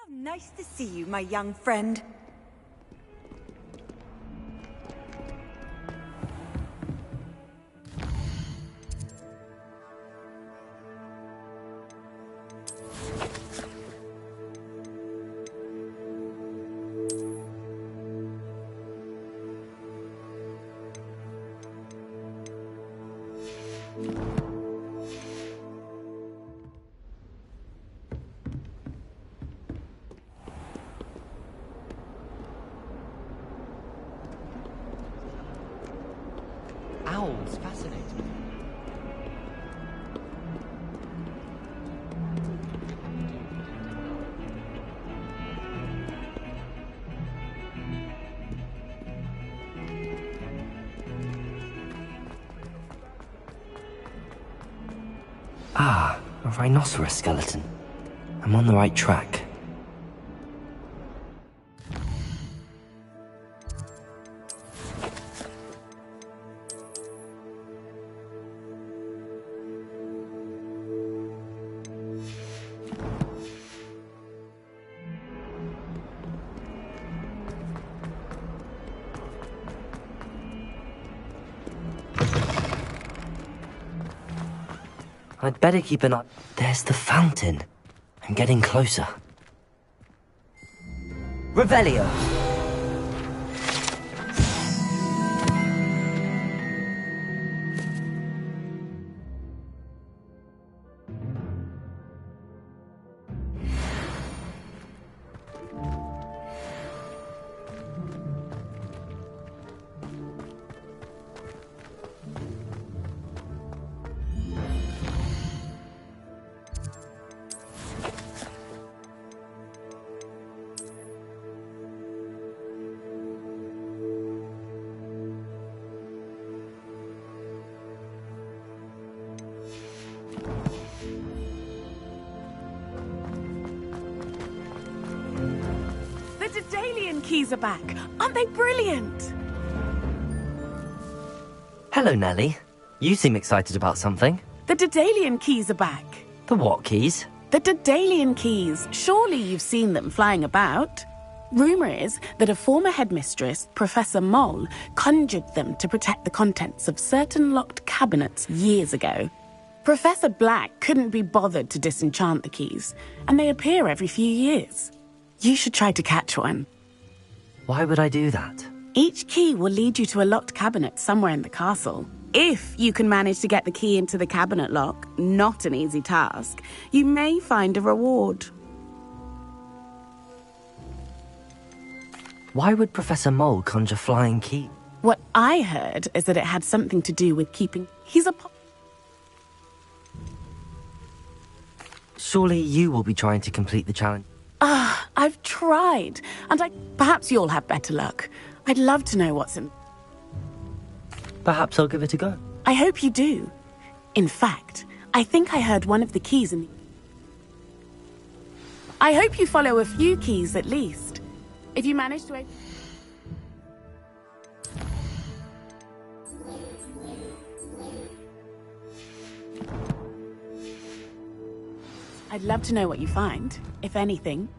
Nice to see you, my young friend. Owls fascinate me. Ah, a rhinoceros skeleton. I'm on the right track. I'd better keep an eye. There's the fountain. I'm getting closer. Revelio! The Daedalian keys are back. Aren't they brilliant? Hello, Nellie. You seem excited about something. The Daedalian keys are back. The what keys? The Daedalian keys. Surely you've seen them flying about. Rumour is that a former headmistress, Professor Moll, conjured them to protect the contents of certain locked cabinets years ago. Professor Black couldn't be bothered to disenchant the keys, and they appear every few years. You should try to catch one. Why would I do that? Each key will lead you to a locked cabinet somewhere in the castle. If you can manage to get the key into the cabinet lock, not an easy task, you may find a reward. Why would Professor Mole conjure flying key? What I heard is that it had something to do with keeping... Surely you will be trying to complete the challenge. I've tried, and perhaps you'll have better luck. I'd love to know what's in... Perhaps I'll give it a go. I hope you do. In fact, I think I heard one of the keys in the... I hope you follow a few keys at least. If you manage to... I'd love to know what you find, if anything.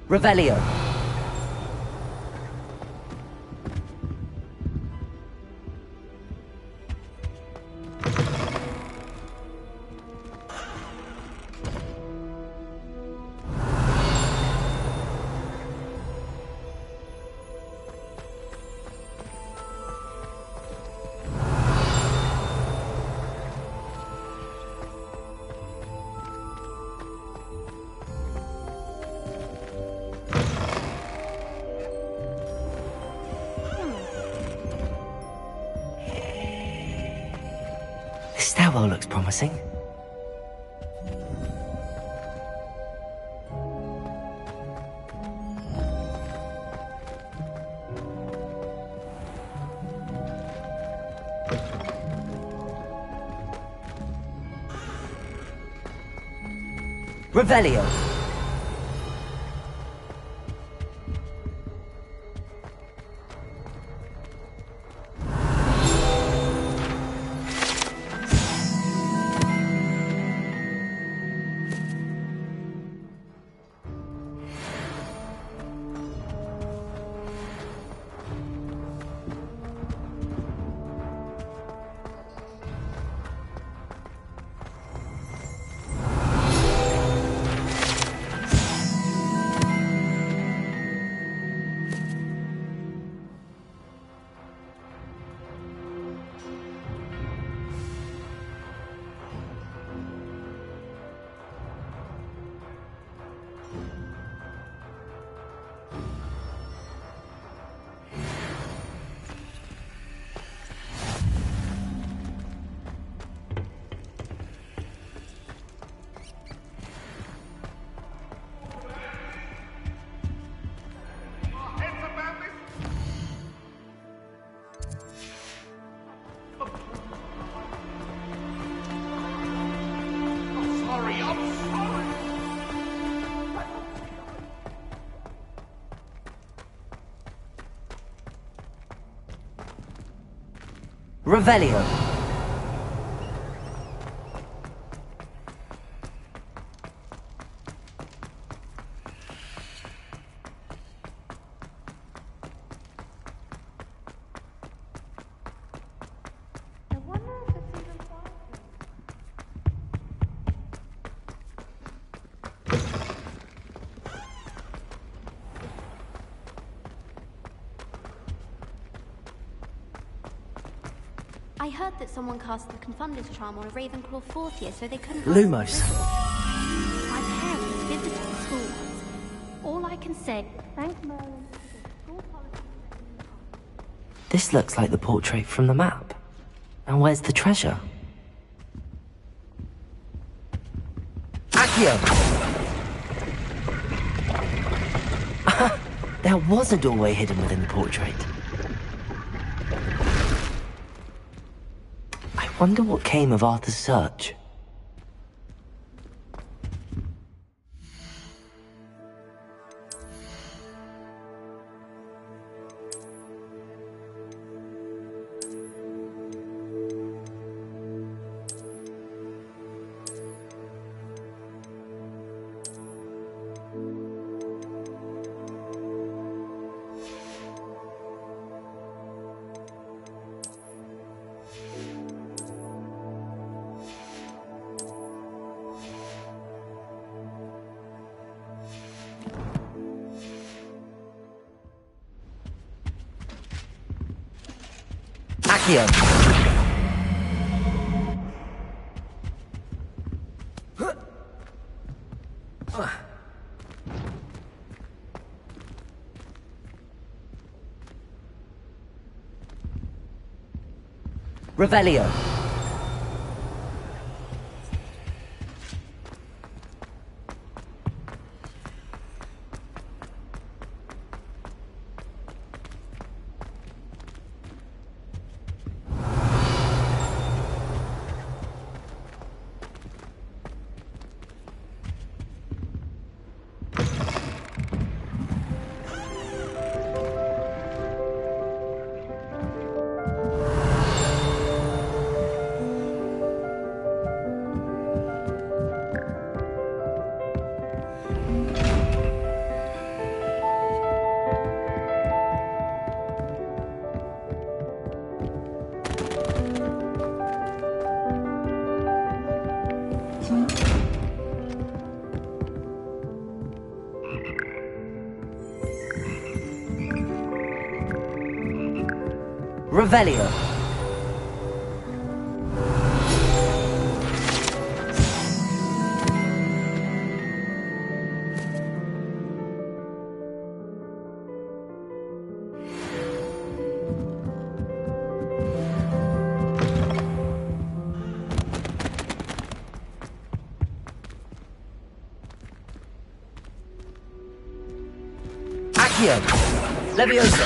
Revelio. This stairwell looks promising. Revelio. Revelio. I heard that someone cast the Confunder's charm on a Ravenclaw fourth year, so they couldn't... Lumos. My parents visited the school once. All I can say... Thank Merlin for the school policy... This looks like the portrait from the map. And where's the treasure? Accio! There was a doorway hidden within the portrait. I wonder what came of Arthur's search. Accio! Revelio. Revelio. Accio. Levioso.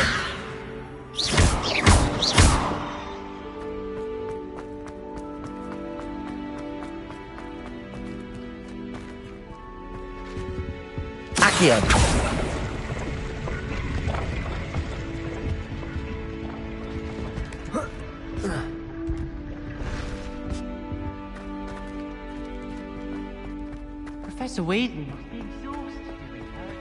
Accio. Professor Whedon must be exhausted doing that.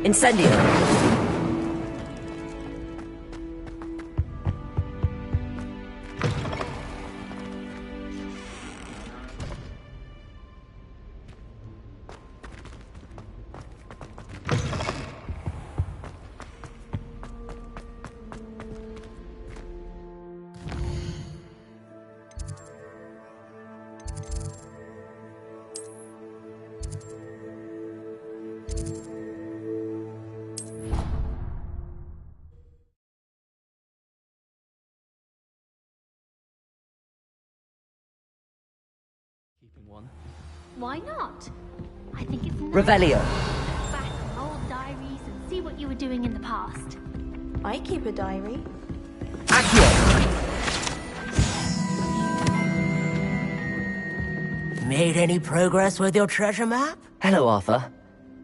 Incendio. One. Why not? I think it's nice Revelio. to look back on old diaries and see what you were doing in the past. I keep a diary. Accio. Made any progress with your treasure map? Hello, Arthur.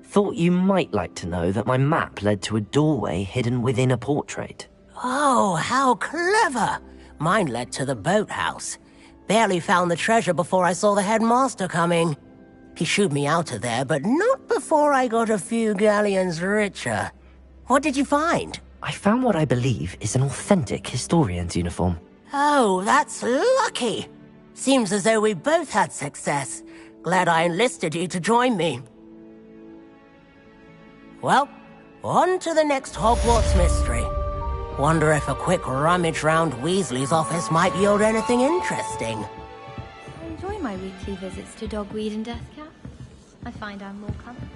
Thought you might like to know that my map led to a doorway hidden within a portrait. Oh, how clever! Mine led to the boathouse. Barely found the treasure before I saw the headmaster coming. He shooed me out of there, but not before I got a few galleons richer. What did you find? I found what I believe is an authentic historian's uniform. Oh, that's lucky. Seems as though we both had success. Glad I enlisted you to join me. Well, on to the next Hogwarts mystery. Wonder if a quick rummage round Weasley's office might yield anything interesting. I enjoy my weekly visits to Dogweed and Deathcap. I find I'm more comfortable.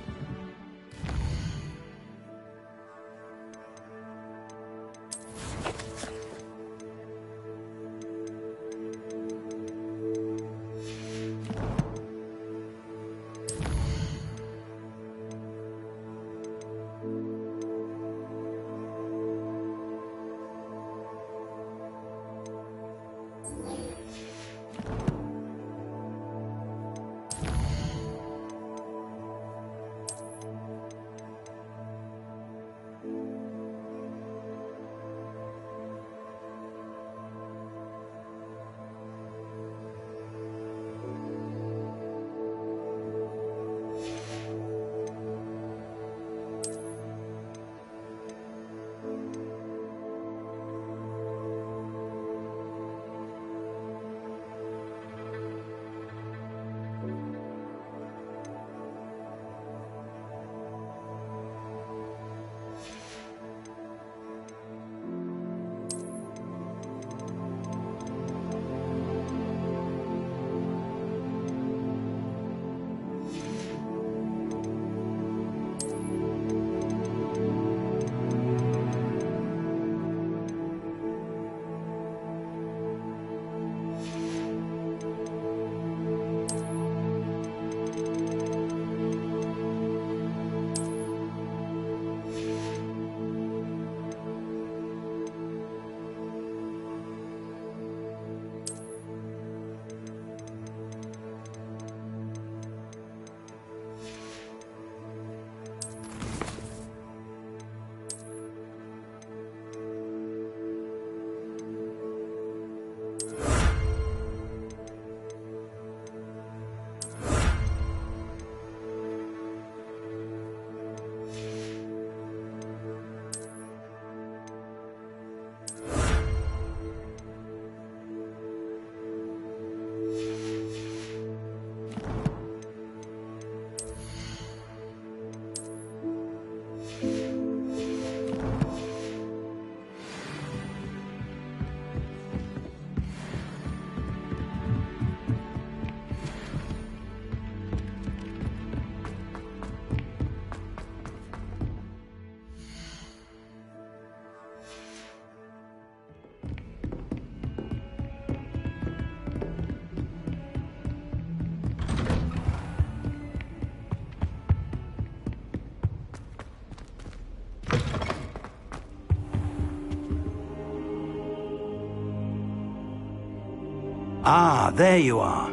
Ah, there you are.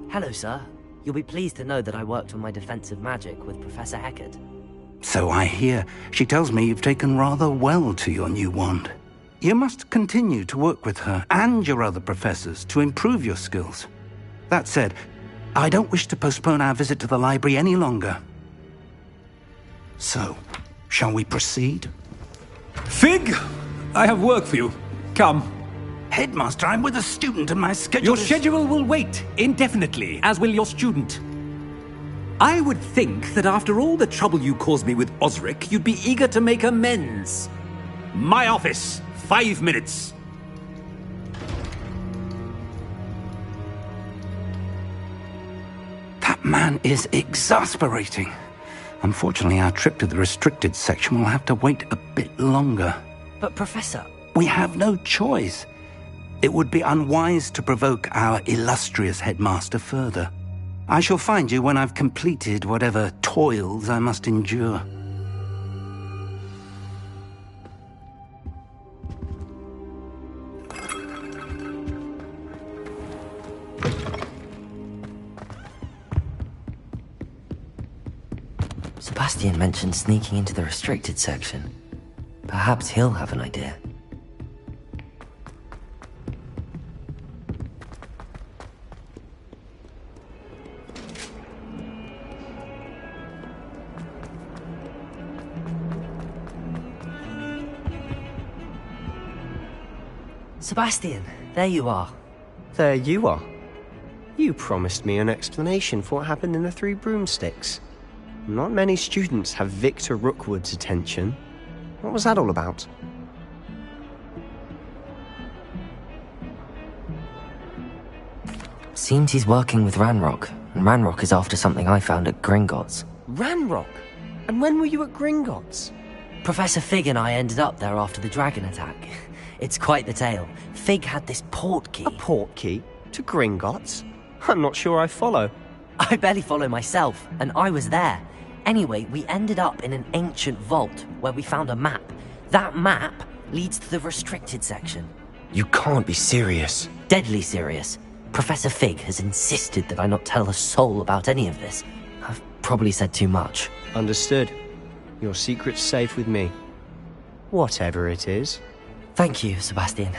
Hello, sir. You'll be pleased to know that I worked on my defensive magic with Professor Heckard. So I hear. She tells me you've taken rather well to your new wand. You must continue to work with her and your other professors to improve your skills. That said, I don't wish to postpone our visit to the library any longer. So, shall we proceed? Fig, I have work for you. Come. Headmaster, I'm with a student and my schedule Your schedule will wait indefinitely, as will your student. I would think that after all the trouble you caused me with Osric, you'd be eager to make amends. My office, 5 minutes. That man is exasperating. Unfortunately, our trip to the restricted section will have to wait a bit longer. But, Professor... We have no choice. It would be unwise to provoke our illustrious headmaster further. I shall find you when I've completed whatever toils I must endure. Sebastian mentioned sneaking into the restricted section. Perhaps he'll have an idea. Sebastian, there you are. There you are. You promised me an explanation for what happened in the Three Broomsticks. Not many students have Victor Rookwood's attention. What was that all about? Seems he's working with Ranrock, and Ranrock is after something I found at Gringotts. Ranrock? And when were you at Gringotts? Professor Fig and I ended up there after the dragon attack. It's quite the tale. Fig had this portkey. A portkey? To Gringotts? I'm not sure I follow. I barely follow myself, and I was there. Anyway, we ended up in an ancient vault where we found a map. That map leads to the restricted section. You can't be serious. Deadly serious. Professor Fig has insisted that I not tell a soul about any of this. I've probably said too much. Understood. Your secret's safe with me. Whatever it is. Thank you, Sebastian.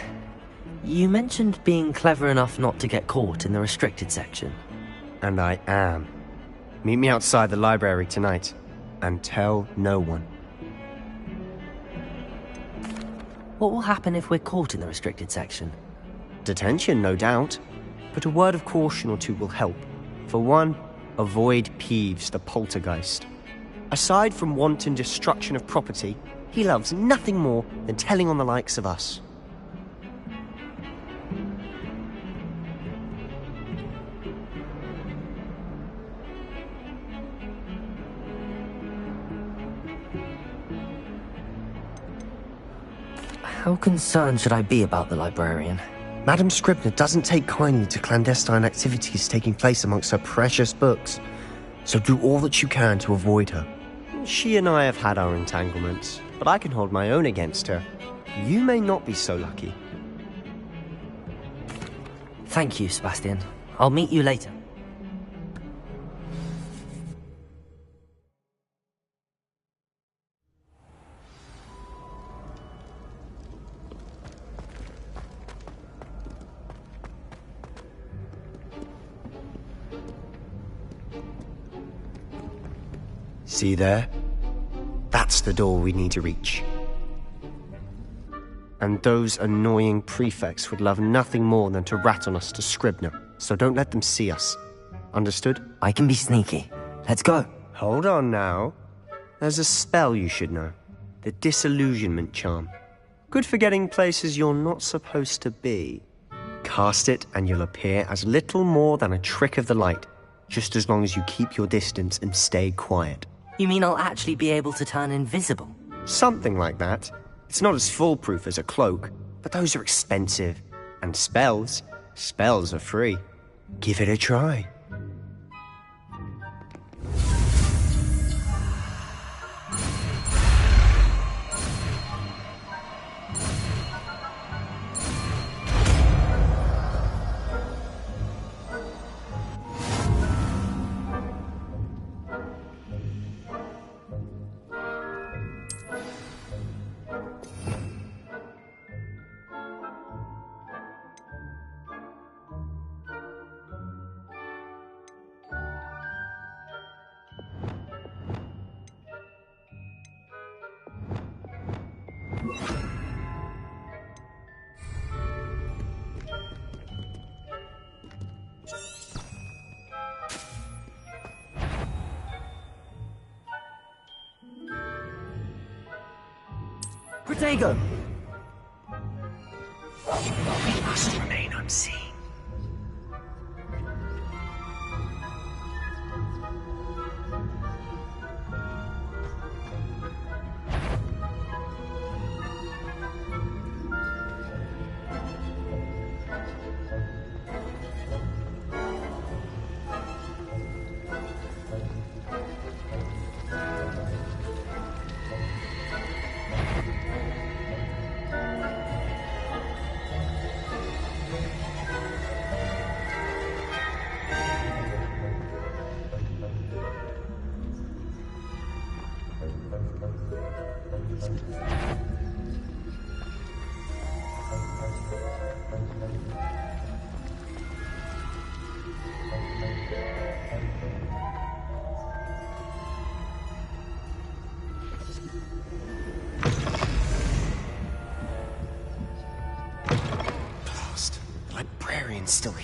You mentioned being clever enough not to get caught in the restricted section. And I am. Meet me outside the library tonight, and tell no one. What will happen if we're caught in the restricted section? Detention, no doubt. But a word of caution or two will help. For one, avoid Peeves the poltergeist. Aside from wanton destruction of property, he loves nothing more than telling on the likes of us. How concerned should I be about the librarian? Madam Scribner doesn't take kindly to clandestine activities taking place amongst her precious books, so do all that you can to avoid her. She and I have had our entanglements, but I can hold my own against her. You may not be so lucky. Thank you, Sebastian. I'll meet you later. See there? That's the door we need to reach. And those annoying prefects would love nothing more than to rat on us to Scribner, so don't let them see us. Understood? I can be sneaky. Let's go. Hold on now. There's a spell you should know. The Disillusionment Charm. Good for getting places you're not supposed to be. Cast it and you'll appear as little more than a trick of the light, just as long as you keep your distance and stay quiet. You mean I'll actually be able to turn invisible? Something like that. It's not as foolproof as a cloak, but those are expensive. And spells are free. Give it a try. Protego! We must remain unseen.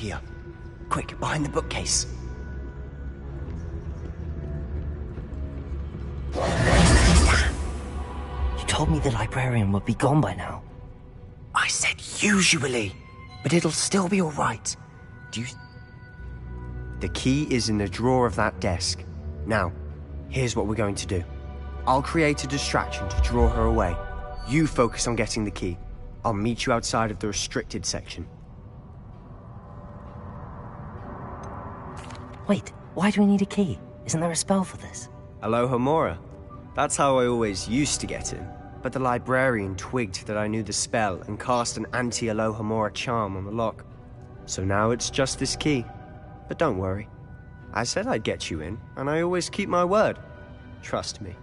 here. Quick, behind the bookcase. You told me the librarian would be gone by now. I said usually, but it'll still be all right. Do you... The key is in the drawer of that desk. Now, here's what we're going to do. I'll create a distraction to draw her away. You focus on getting the key. I'll meet you outside of the restricted section. Wait, why do we need a key? Isn't there a spell for this? Alohomora. That's how I always used to get in. But the librarian twigged that I knew the spell and cast an anti-Alohomora charm on the lock. So now it's just this key. But don't worry. I said I'd get you in, and I always keep my word. Trust me.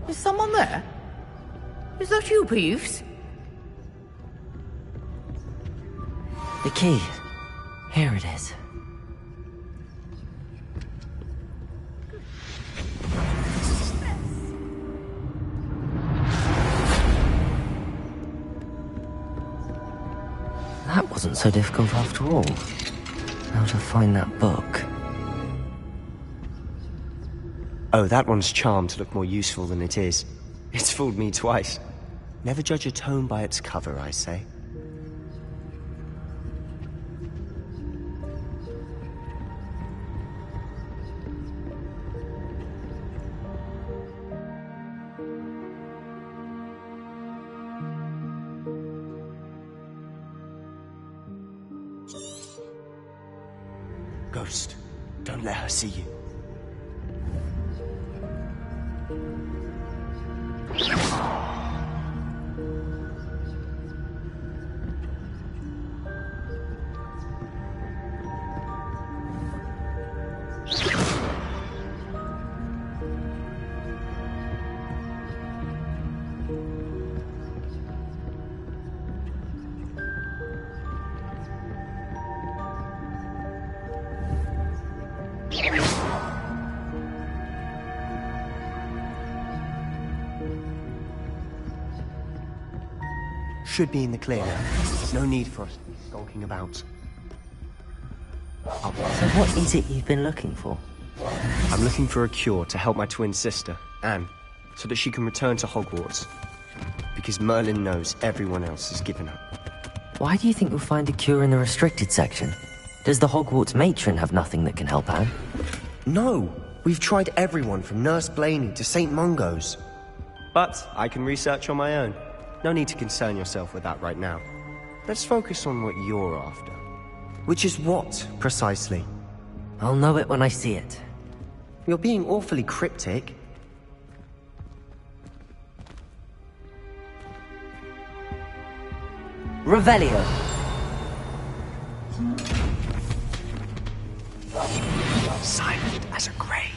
Is someone there? Is that you, Peeves? The key. Here it is. That wasn't so difficult after all. How to find that book. Oh, that one's charmed to look more useful than it is. It's fooled me twice. Never judge a tome by its cover, I say. Ghost, don't let her see you. Should be in the clear now. No need for us to be skulking about. So what is it you've been looking for? I'm looking for a cure to help my twin sister, Anne, so that she can return to Hogwarts. Because Merlin knows everyone else has given up. Why do you think you'll find a cure in the restricted section? Does the Hogwarts matron have nothing that can help Anne? No! We've tried everyone from Nurse Blaney to St. Mungo's. But I can research on my own. No need to concern yourself with that right now. Let's focus on what you're after. Which is what, precisely? I'll know it when I see it. You're being awfully cryptic. Revelio. Silent as a grave.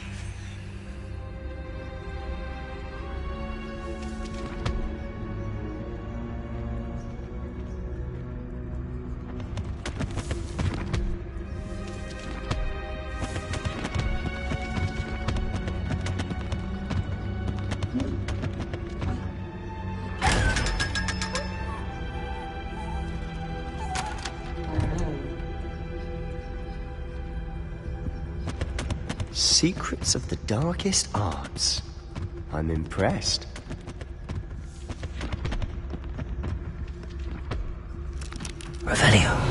Secrets of the darkest arts. I'm impressed. Revelio.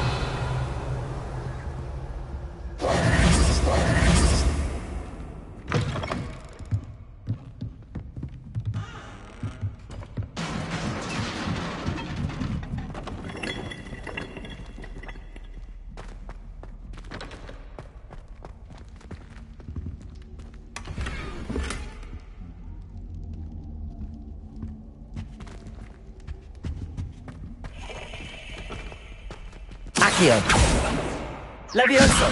Accio. Levioso.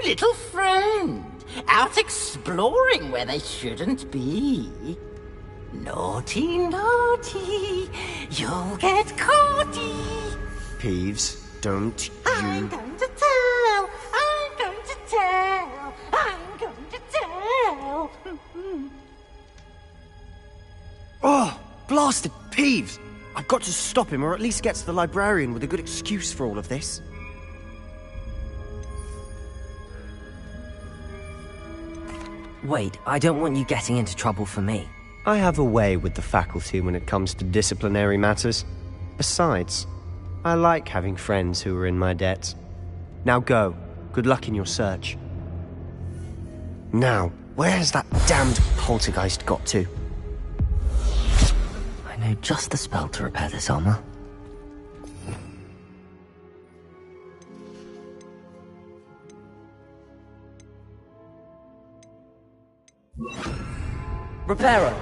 little friend, out exploring where they shouldn't be. Naughty, naughty, you'll get caughty. Peeves, don't you... I'm going to tell, I'm going to tell, I'm going to tell. Oh, blasted Peeves! I've got to stop him, or at least get to the librarian with a good excuse for all of this. Wait, I don't want you getting into trouble for me. I have a way with the faculty when it comes to disciplinary matters. Besides, I like having friends who are in my debt. Now go. Good luck in your search. Now, where has that damned poltergeist got to? I know just the spell to repair this armor. Reparo!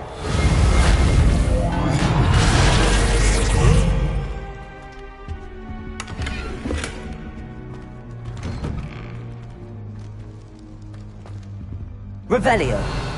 Revelio!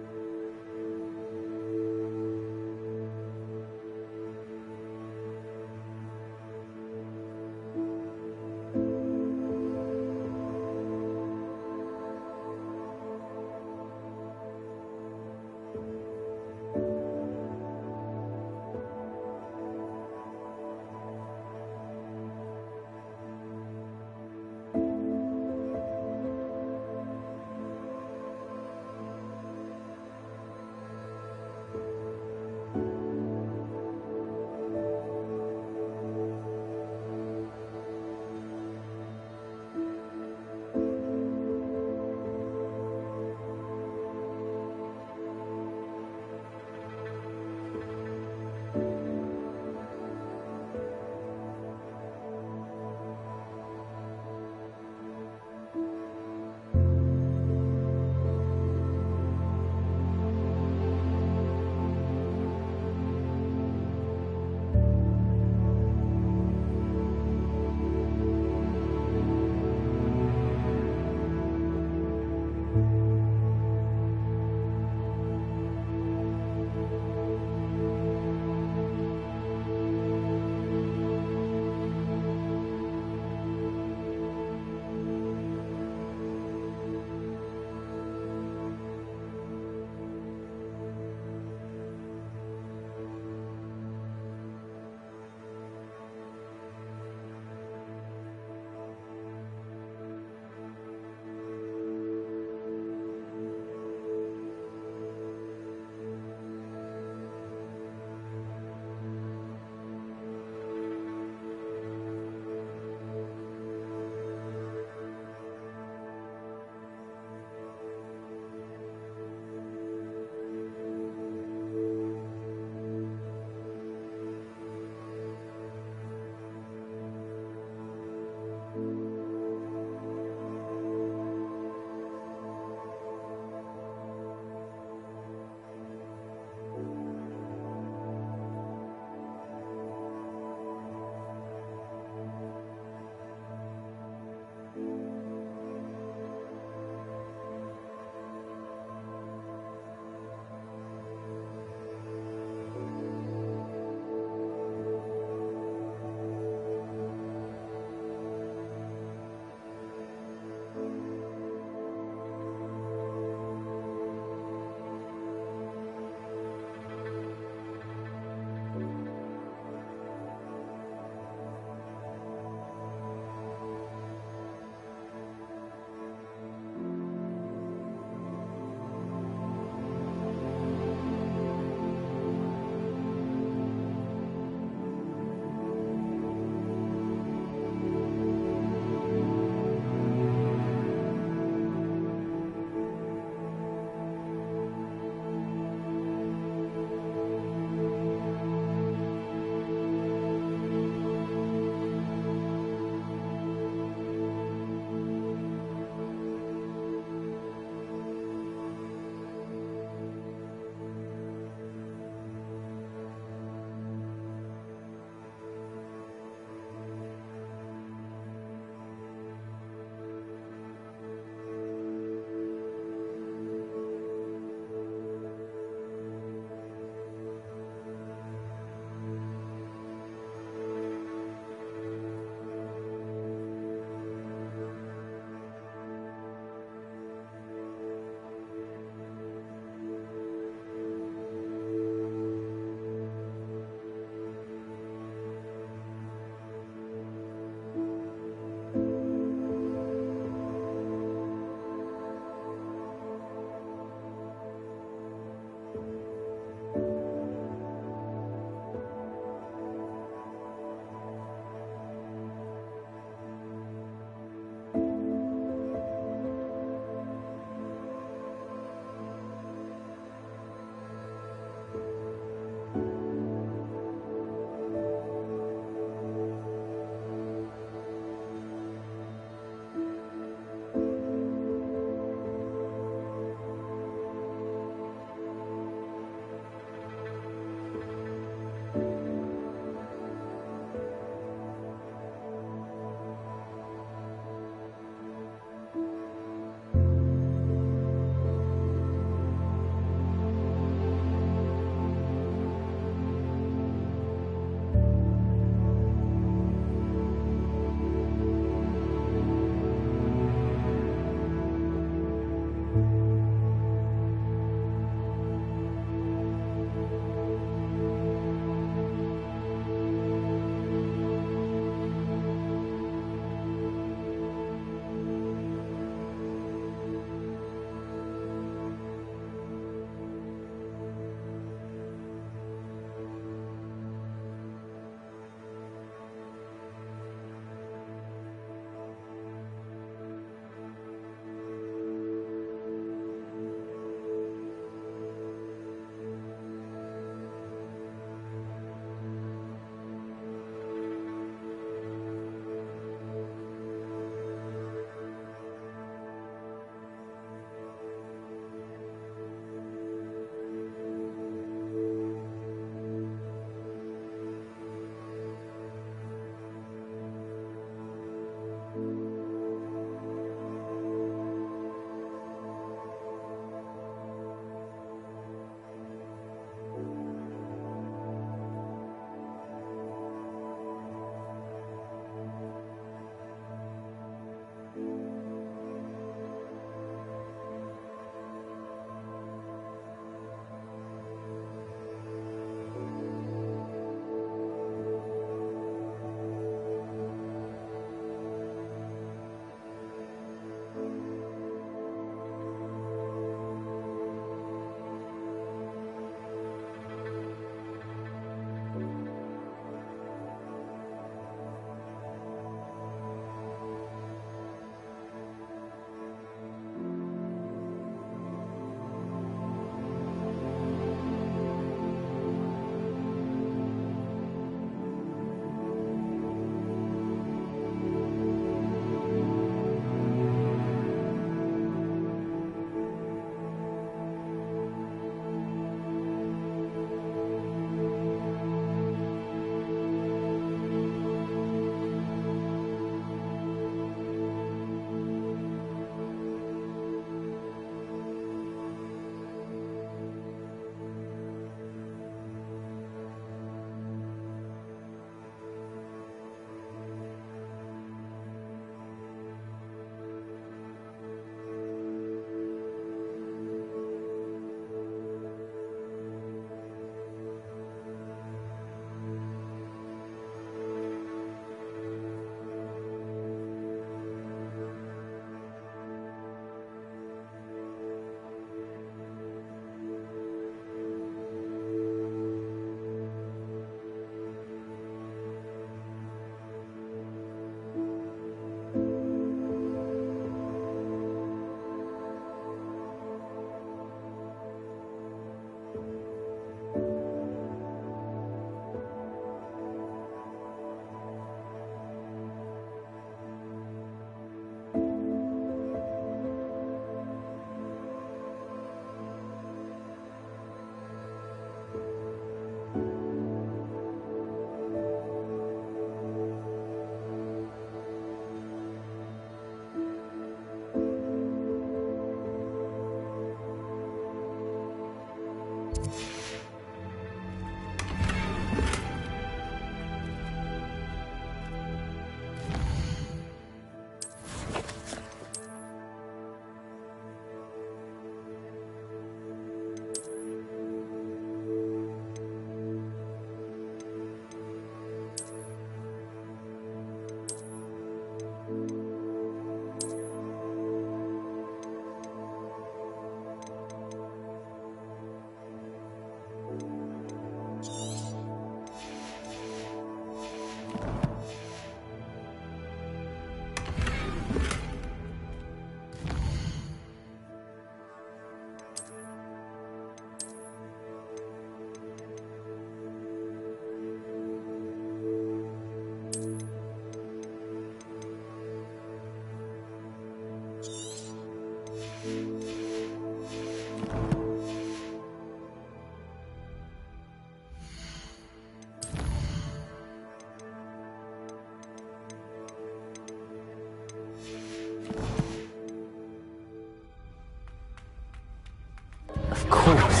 course.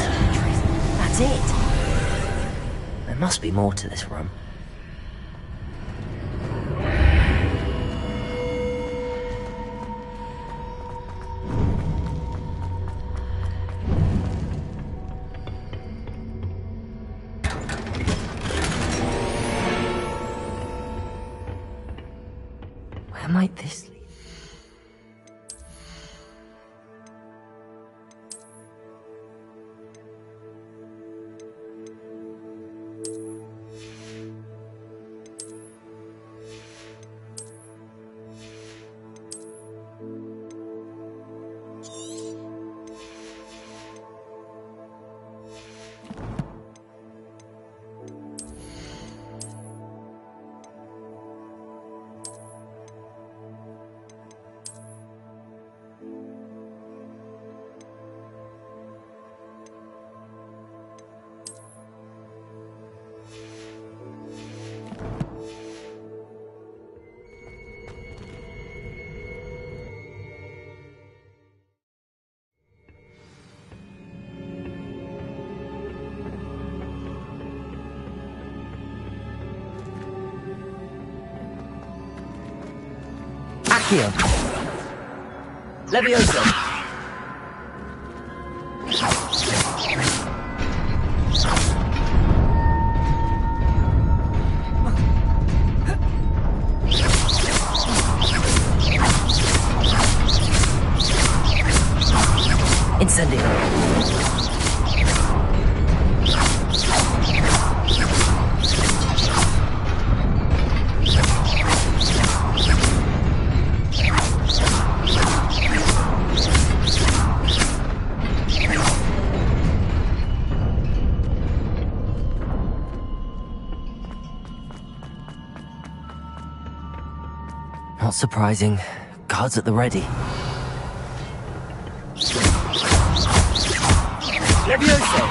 That's it. There must be more to this room. Where might this lead? Accio. Levioso. Incendio. Not surprising. Guards at the ready. Levioso!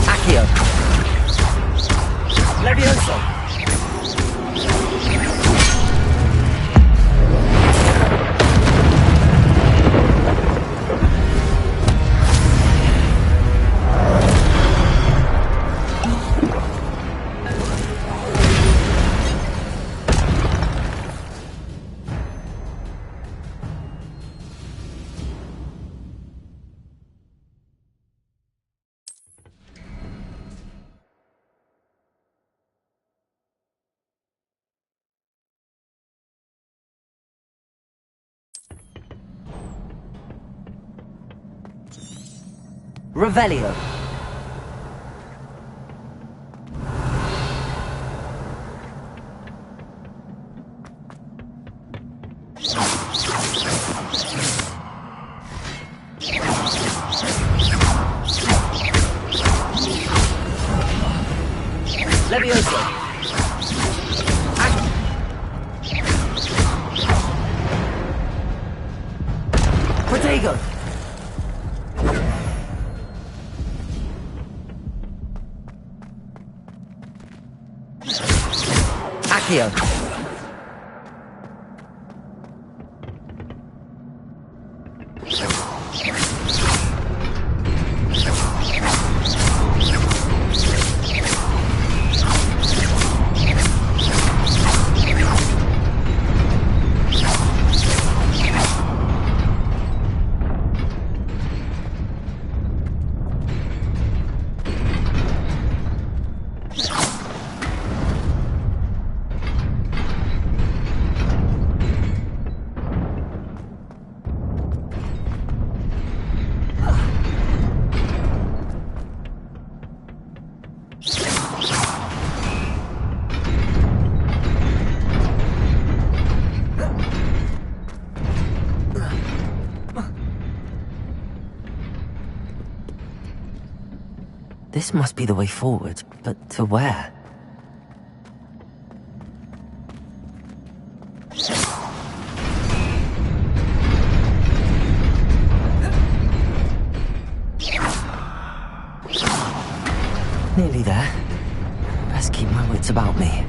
Accio! Levioso! Revelio. Levioso. Protego. Accio. This must be the way forward, but to where? Nearly there. Best keep my wits about me.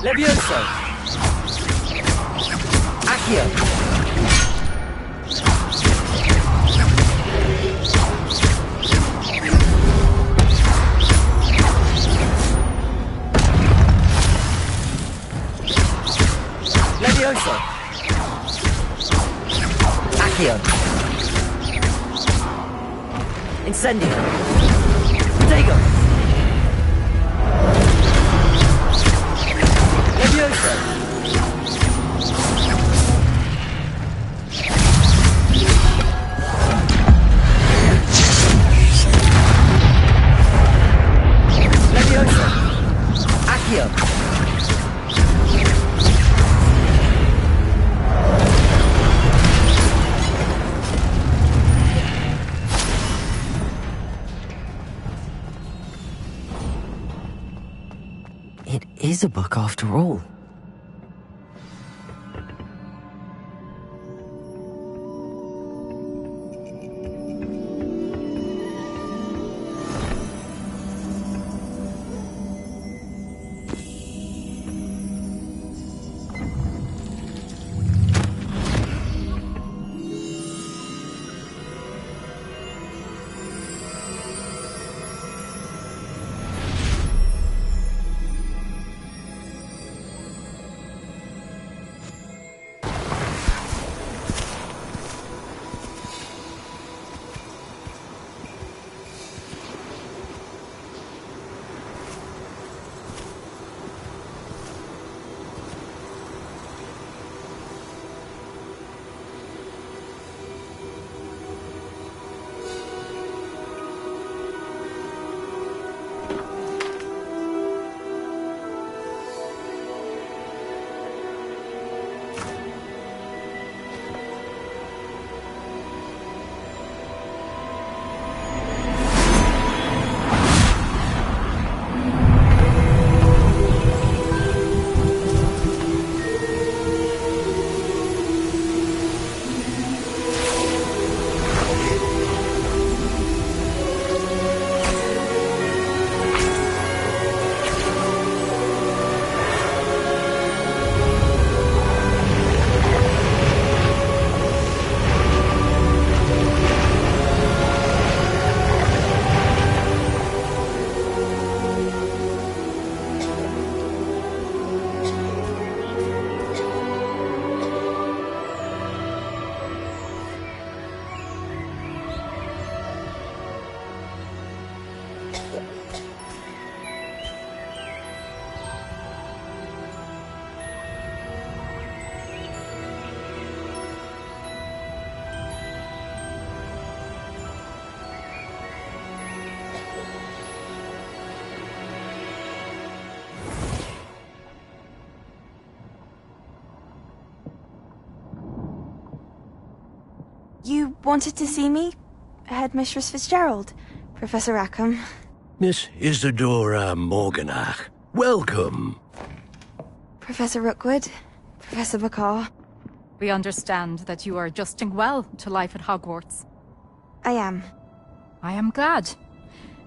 Levioso! Accio! Levioso! Accio! Incendio! Protego! Levioso! Levioso! Accio! It is a book after all. You wanted to see me? Headmistress Fitzgerald? Professor Rackham? Miss Isadora Morganach, welcome. Professor Rookwood? Professor Bakar? We understand that you are adjusting well to life at Hogwarts. I am. I am glad.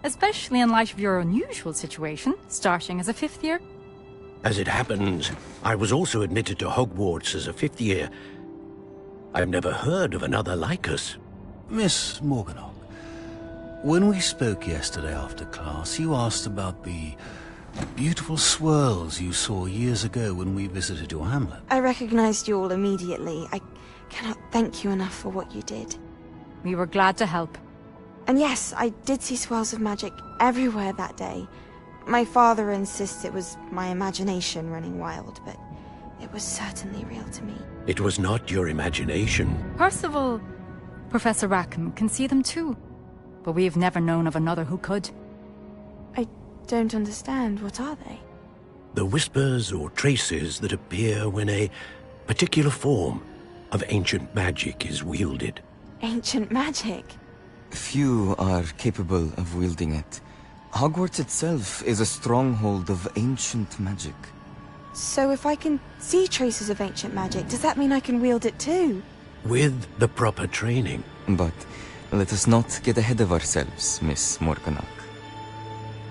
Especially in light of your unusual situation, starting as a fifth year. As it happens, I was also admitted to Hogwarts as a fifth year. I've never heard of another like us. Miss Morganach, when we spoke yesterday after class, you asked about the beautiful swirls you saw years ago when we visited your hamlet. I recognized you all immediately. I cannot thank you enough for what you did. We were glad to help. And yes, I did see swirls of magic everywhere that day. My father insists it was my imagination running wild, but it was certainly real to me. It was not your imagination. Percival, Professor Rackham can see them too. But we have never known of another who could. I don't understand. What are they? The whispers or traces that appear when a particular form of ancient magic is wielded. Ancient magic? Few are capable of wielding it. Hogwarts itself is a stronghold of ancient magic. So if I can see traces of ancient magic, does that mean I can wield it too? With the proper training. But let us not get ahead of ourselves, Miss Morganach.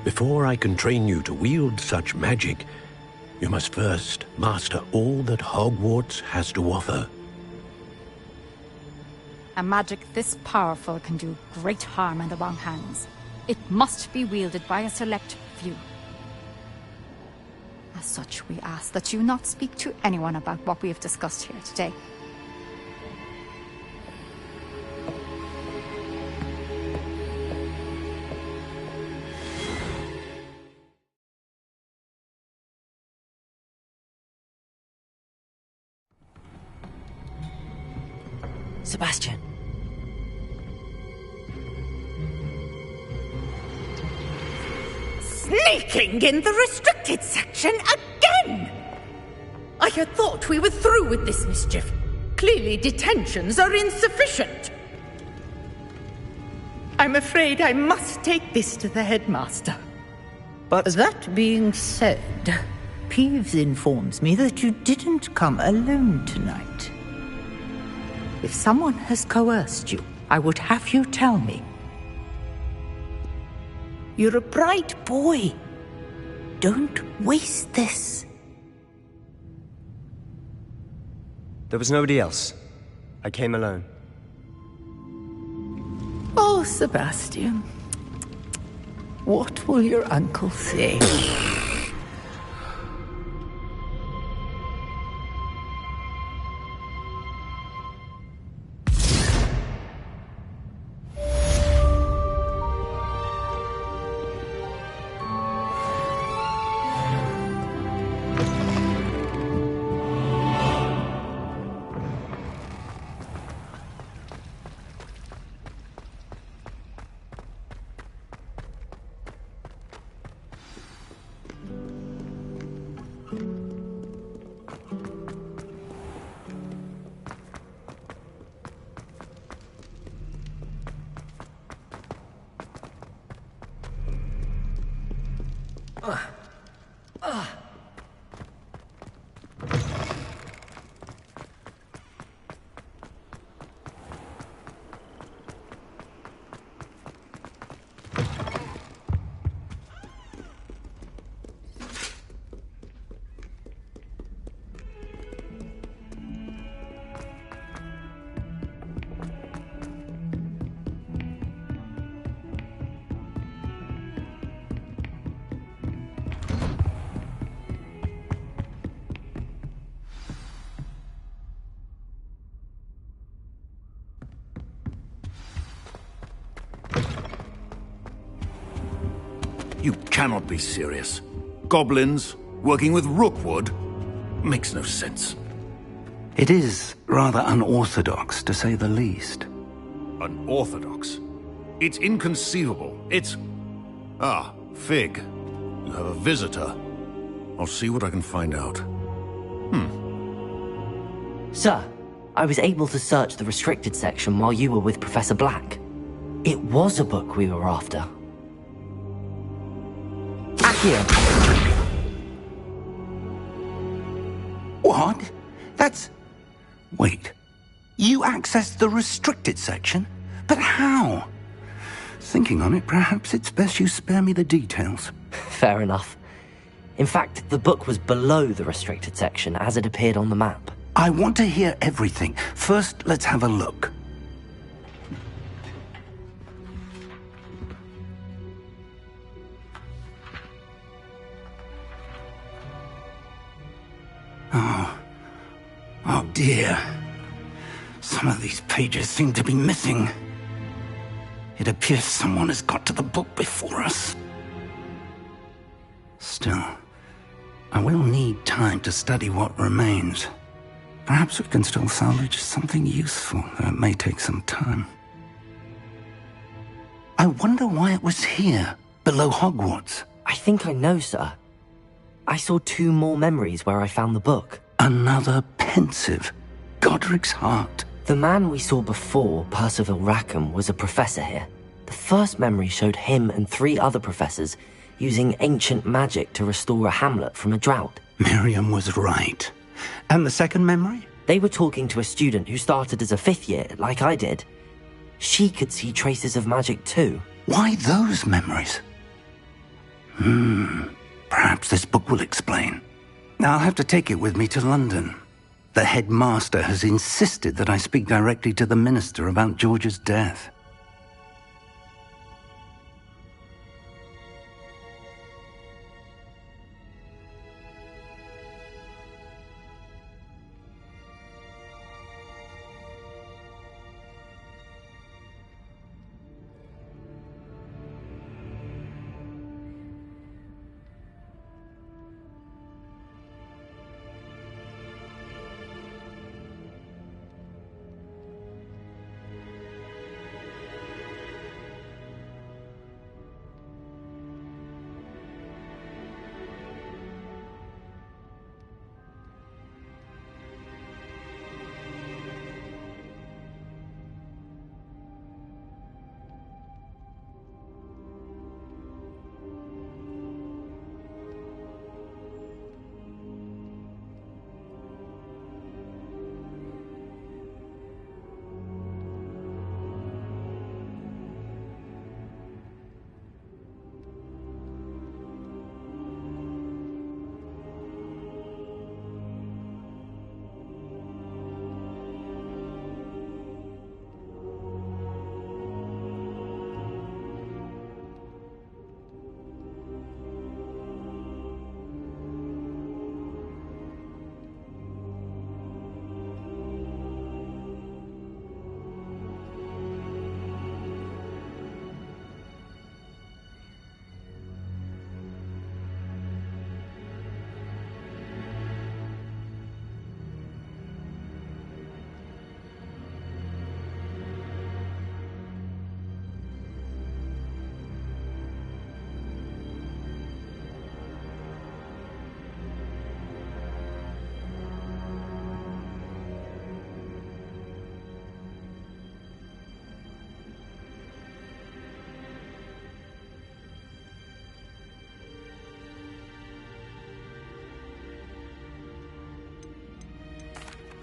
Before I can train you to wield such magic, You must first master all that Hogwarts has to offer. A magic this powerful can do great harm in the wrong hands. It must be wielded by a select few. As such, we ask that you not speak to anyone about what we have discussed here today. Sebastian. Sneaking in the restricted section again! I had thought we were through with this mischief. Clearly detentions are insufficient. I'm afraid I must take this to the headmaster. But that being said, Peeves informs me that you didn't come alone tonight. If someone has coerced you, I would have you tell me. You're a bright boy. Don't waste this. there was nobody else. I came alone. Oh, Sebastian. What will your uncle say? You cannot be serious. Goblins working with Rookwood makes no sense. It is rather unorthodox, to say the least. Unorthodox? It's inconceivable. It's... Ah, Fig. You have a visitor. I'll see what I can find out. Sir, I was able to search the restricted section while you were with Professor Black. It was a book we were after. Here. What? That's... Wait. You accessed the restricted section? But how? Thinking on it, perhaps it's best you spare me the details. Fair enough. In fact, the book was below the restricted section as it appeared on the map. I want to hear everything. First, let's have a look. Oh dear. Some of these pages seem to be missing. It appears someone has got to the book before us. Still, I will need time to study what remains. Perhaps we can still salvage something useful, though it may take some time. I wonder why it was here, below Hogwarts. I think I know, sir. I saw 2 more memories where I found the book. Another pensive. Godric's heart. The man we saw before, Percival Rackham, was a professor here. The first memory showed him and 3 other professors using ancient magic to restore a hamlet from a drought. Miriam was right. And the second memory? They were talking to a student who started as a 5th year, like I did. She could see traces of magic too. Why those memories? Perhaps this book will explain. I'll have to take it with me to London. The headmaster has insisted that I speak directly to the minister about George's death.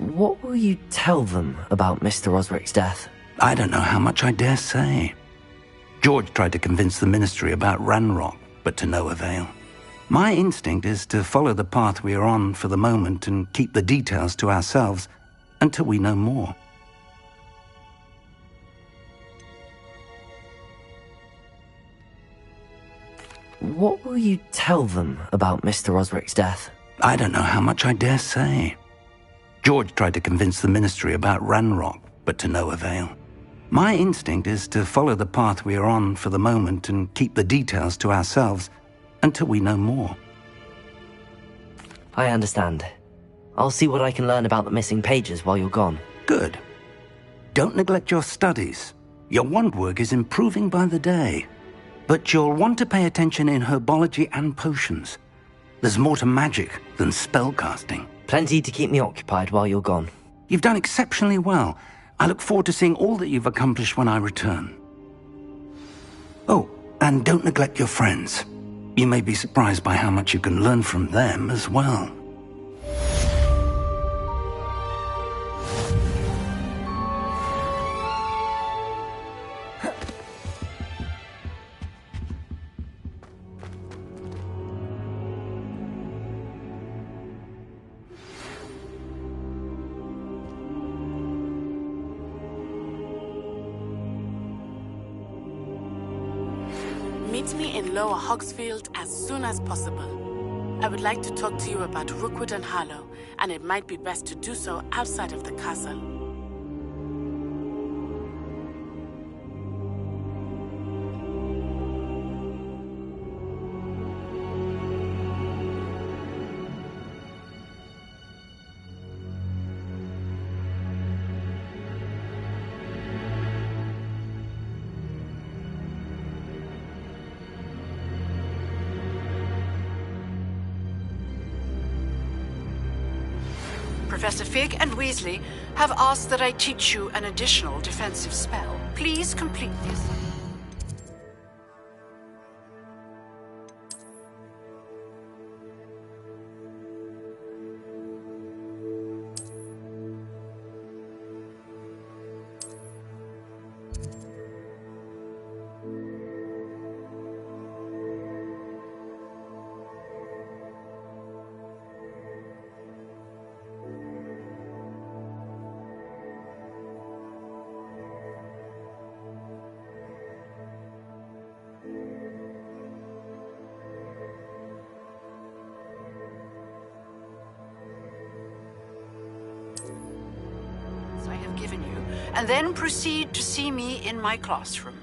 What will you tell them about Mr. Osric's death? I don't know how much I dare say. George tried to convince the ministry about Ranrock, but to no avail. My instinct is to follow the path we are on for the moment and keep the details to ourselves until we know more. What will you tell them about Mr. Osric's death? I don't know how much I dare say. George tried to convince the ministry about Ranrock, but to no avail. My instinct is to follow the path we are on for the moment and keep the details to ourselves until we know more. I understand. I'll see what I can learn about the missing pages while you're gone. Good. Don't neglect your studies. Your wand work is improving by the day. But you'll want to pay attention in herbology and potions. There's more to magic than spellcasting. Plenty to keep me occupied while you're gone. You've done exceptionally well. I look forward to seeing all that you've accomplished when I return. Oh, and don't neglect your friends. You may be surprised by how much you can learn from them as well. Meet me in Lower Hogsfield as soon as possible. I would like to talk to you about Rookwood and Harlow, and it might be best to do so outside of the castle. Professor Fig and Weasley have asked that I teach you an additional defensive spell. Please complete this. and then proceed to see me in my classroom.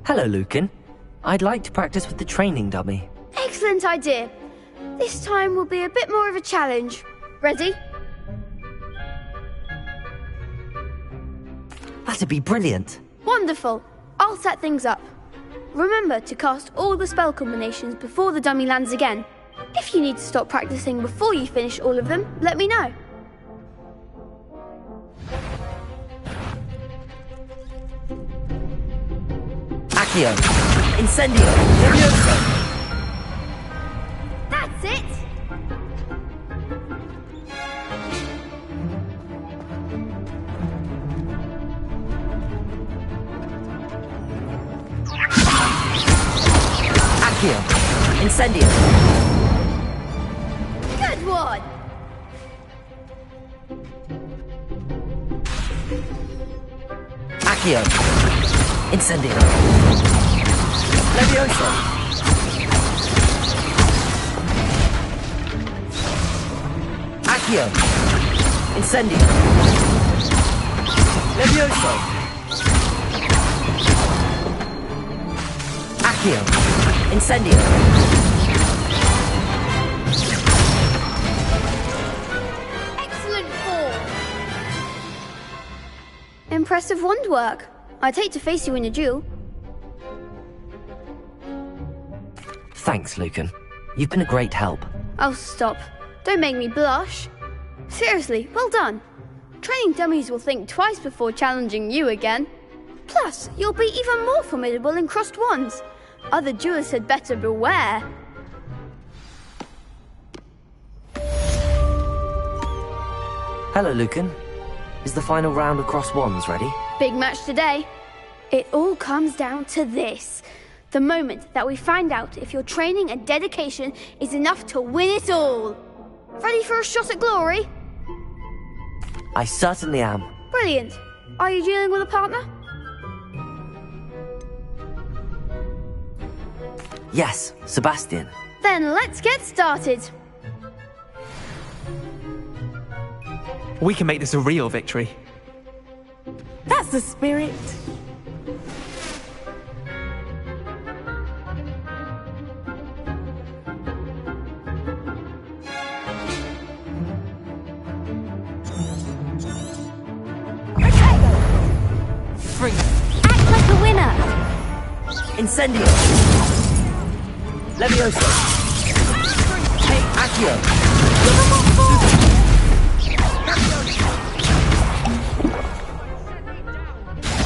Hello, Lucan. I'd like to practice with the training dummy. Excellent idea. This time will be a bit more of a challenge. Ready? That'd be brilliant. Wonderful. I'll set things up. Remember to cast all the spell combinations before the dummy lands again. If you need to stop practicing before you finish all of them, let me know. Accio. Incendio. Levioso. That's it! Accio. Incendio. Good one! Accio. Incendio. Levioso. Accio. Incendio. Levioso. Accio. Incendio. Excellent form! Impressive wand work. I'd hate to face you in a duel. Thanks, Lucan. You've been a great help. Oh, stop. Don't make me blush. Seriously, well done. Training dummies will think twice before challenging you again. Plus, you'll be even more formidable in crossed wands. Other duelists had better beware. Hello, Lucan. Is the final round of cross wands ready? Big match today. It all comes down to this. The moment that we find out if your training and dedication is enough to win it all. Ready for a shot at glory? I certainly am. Brilliant. Are you dealing with a partner? Yes, Sebastian. Then let's get started. We can make this a real victory. That's the spirit. Free. Act like a winner. Incendio. Levioso. Hey, Accio.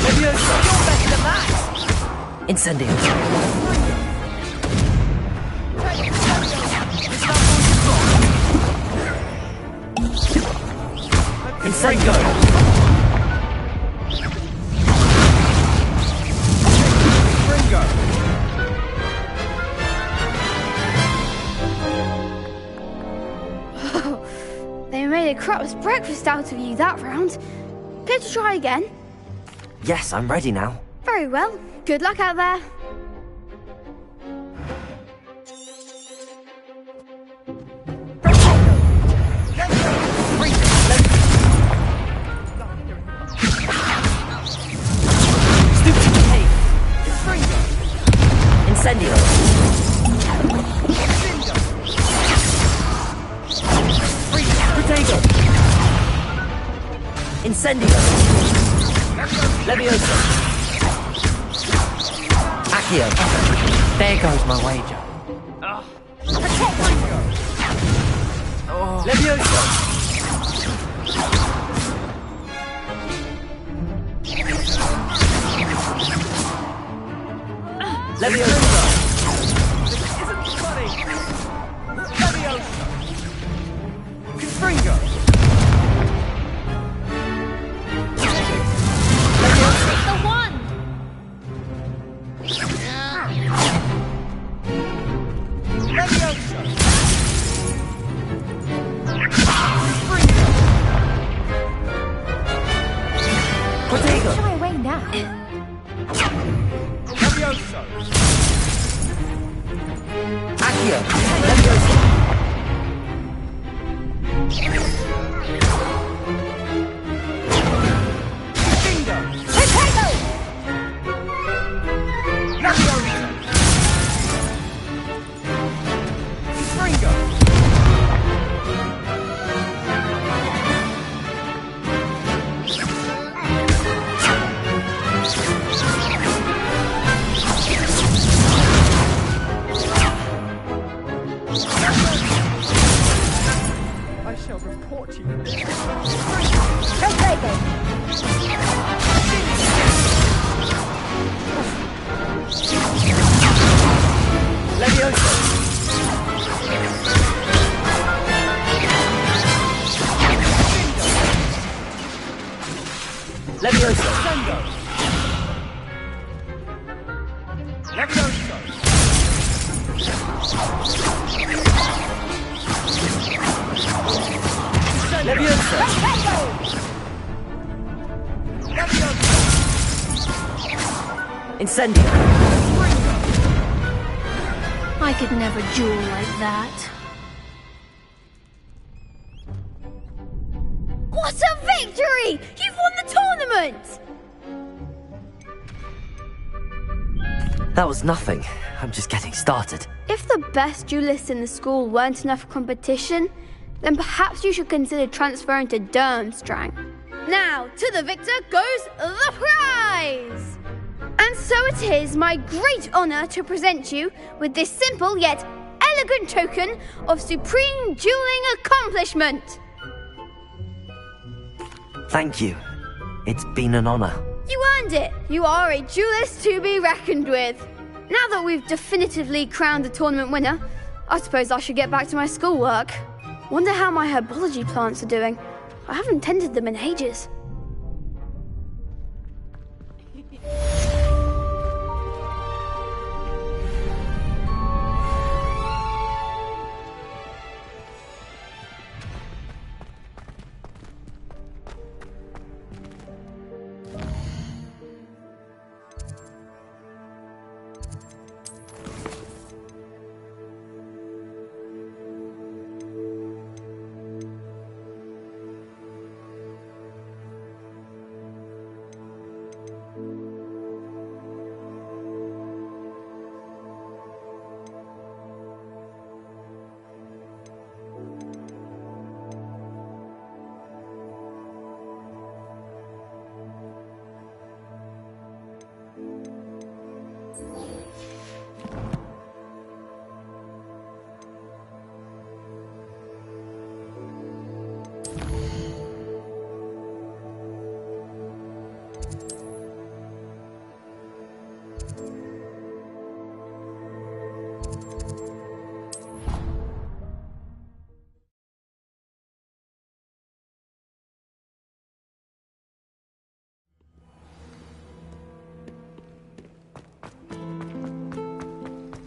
Levioso. You're better than that. Incendio. Incendio. They made a crap's breakfast out of you that round. Care to try again? Yes, I'm ready now. Very well. Good luck out there. Incendio. Protego. Incendio. Levioso. Accio. There goes my wager. Levioso. Levioso. This isn't funny. Levioso. Confringo. The one. Levioso. Protego. Shy away now. Levioso. Accio. Levioso. Bingo. Protego. Levioso! Levioso! Levioso! Incendio! I could never duel like that. What a victory! You've won the tournament! That was nothing. I'm just getting started. If the best duelists in the school weren't enough for competition, then perhaps you should consider transferring to Durmstrang. Now, to the victor goes the prize! And so it is my great honour to present you with this simple yet elegant token of supreme dueling accomplishment. Thank you. It's been an honor. You earned it. You are a duelist to be reckoned with. Now that we've definitively crowned the tournament winner, I suppose I should get back to my schoolwork. Wonder how my herbology plants are doing. I haven't tended them in ages.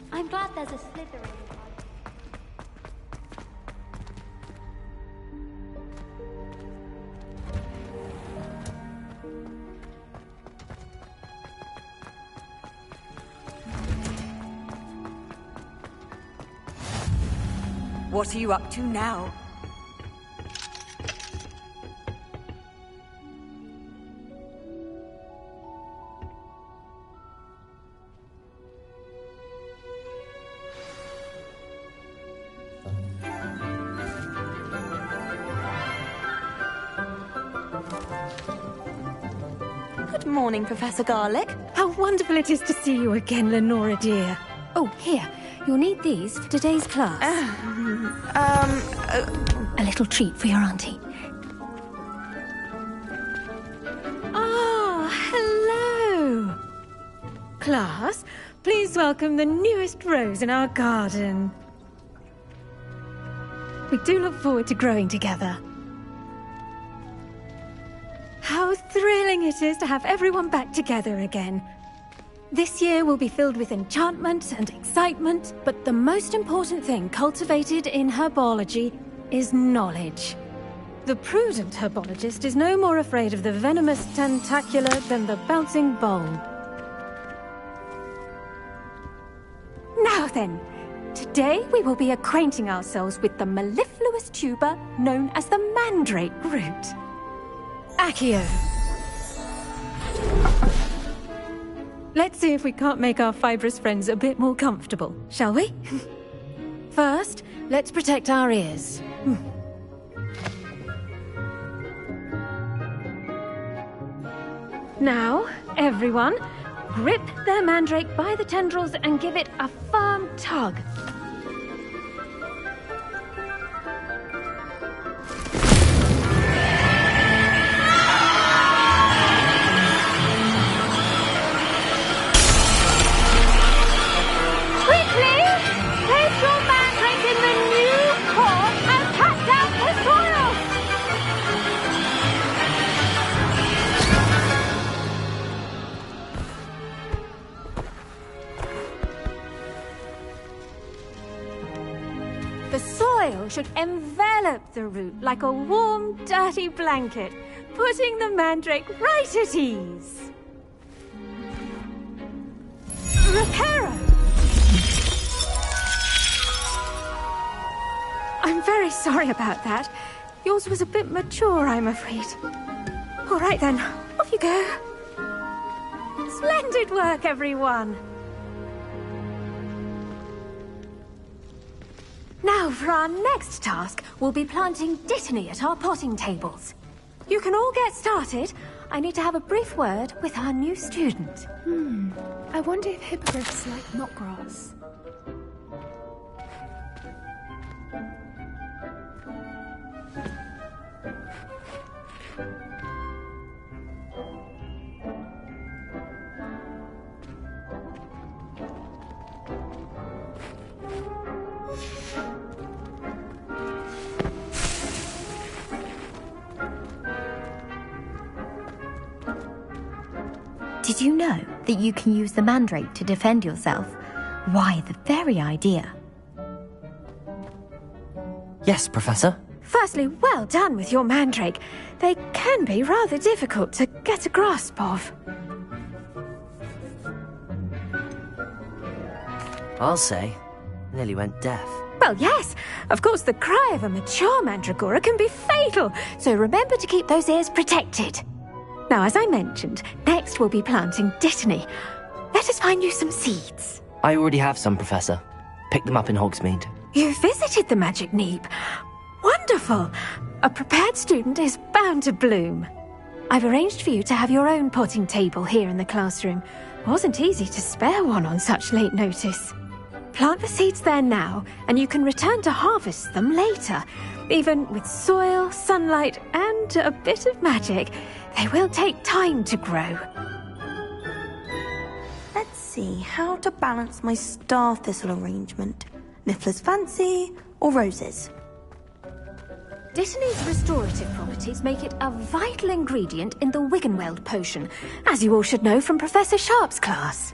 I'm glad there's a Slytherin. What are you up to now? Good morning, Professor Garlick. How wonderful it is to see you again, Lenora dear. Oh, here. You'll need these for today's class. A little treat for your auntie. Ah, hello. Class, please welcome the newest rose in our garden. We do look forward to growing together. How thrilling it is to have everyone back together again. This year will be filled with enchantment and excitement, but the most important thing cultivated in herbology is knowledge. The prudent herbologist is no more afraid of the venomous tentacula than the bouncing bulb. Now then, today we will be acquainting ourselves with the mellifluous tuber known as the mandrake root. Accio. Let's see if we can't make our fibrous friends a bit more comfortable, shall we? First, let's protect our ears. Now, everyone, grip their mandrake by the tendrils and give it a firm tug. spell should envelop the root like a warm, dirty blanket, putting the mandrake right at ease. Reparo! I'm very sorry about that. Yours was a bit mature, I'm afraid. All right then, off you go. Splendid work, everyone. Now, for our next task, we'll be planting dittany at our potting tables. You can all get started. I need to have a brief word with our new student. I wonder if hippogriffs like knotgrass. Did you know that you can use the mandrake to defend yourself? Why, the very idea. Yes, Professor. Firstly, well done with your mandrake. They can be rather difficult to get a grasp of. I'll say, nearly went deaf. Well, yes. Of course, the cry of a mature mandragora can be fatal, so remember to keep those ears protected. Now, as I mentioned, next we'll be planting dittany. Let us find you some seeds. I already have some, Professor. Picked them up in Hogsmeade. You visited the Magic Neep. Wonderful! A prepared student is bound to bloom. I've arranged for you to have your own potting table here in the classroom. Wasn't easy to spare one on such late notice. Plant the seeds there now, and you can return to harvest them later. Even with soil, sunlight, and a bit of magic, they will take time to grow. Let's see how to balance my star thistle arrangement. Niffler's fancy or roses? Dittany's restorative properties make it a vital ingredient in the Wiggenweld potion, as you all should know from Professor Sharp's class.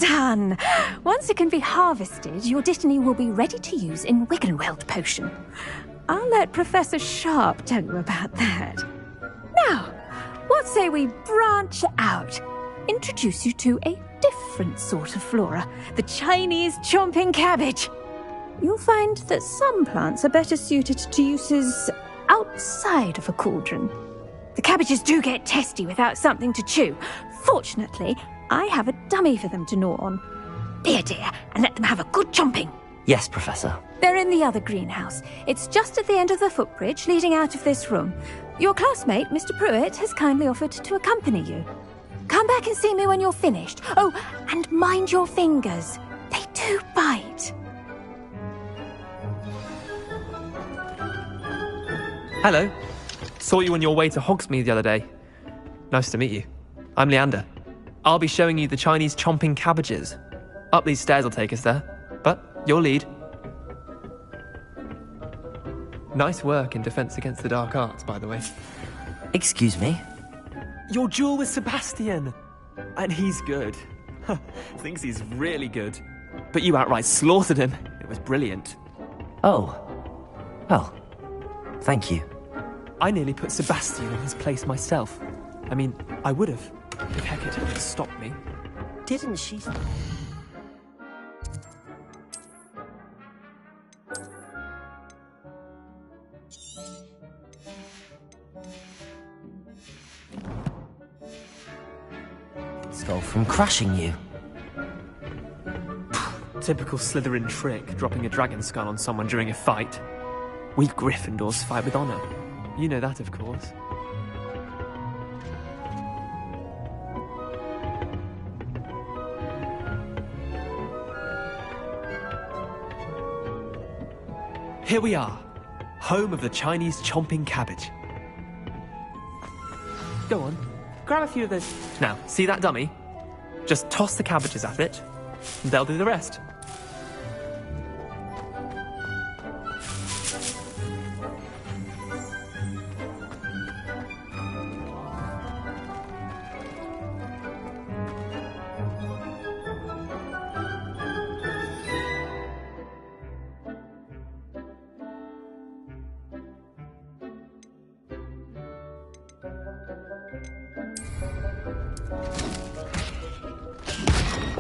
Done! Once it can be harvested, your dittany will be ready to use in Wiggenweld potion. I'll let Professor Sharp tell you about that. Now, what say we branch out? Introduce you to a different sort of flora, the Chinese chomping cabbage. You'll find that some plants are better suited to uses outside of a cauldron. The cabbages do get testy without something to chew. Fortunately, I have a dummy for them to gnaw on. Be a dear, and let them have a good chomping. Yes, Professor. They're in the other greenhouse. It's just at the end of the footbridge leading out of this room. Your classmate, Mr. Pruitt, has kindly offered to accompany you. Come back and see me when you're finished. Oh, and mind your fingers. They do bite. Hello. Saw you on your way to Hogsmeade the other day. Nice to meet you. I'm Leander. I'll be showing you the Chinese chomping cabbages. Up these stairs will take us there. But your lead. Nice work in Defense Against the Dark Arts, by the way. Excuse me? Your duel with Sebastian. And he's good. Thinks he's really good. But you outright slaughtered him. It was brilliant. Oh. Well, thank you. I nearly put Sebastian in his place myself. I mean, I would have, if Hecate hadn't stopped me. Didn't she? Stole from crushing you. Typical Slytherin trick, dropping a dragon skull on someone during a fight. We Gryffindors fight with honor. You know that, of course. Here we are, home of the Chinese chomping cabbage. Go on, grab a few of those. Now, see that dummy? Just toss the cabbages at it, and they'll do the rest.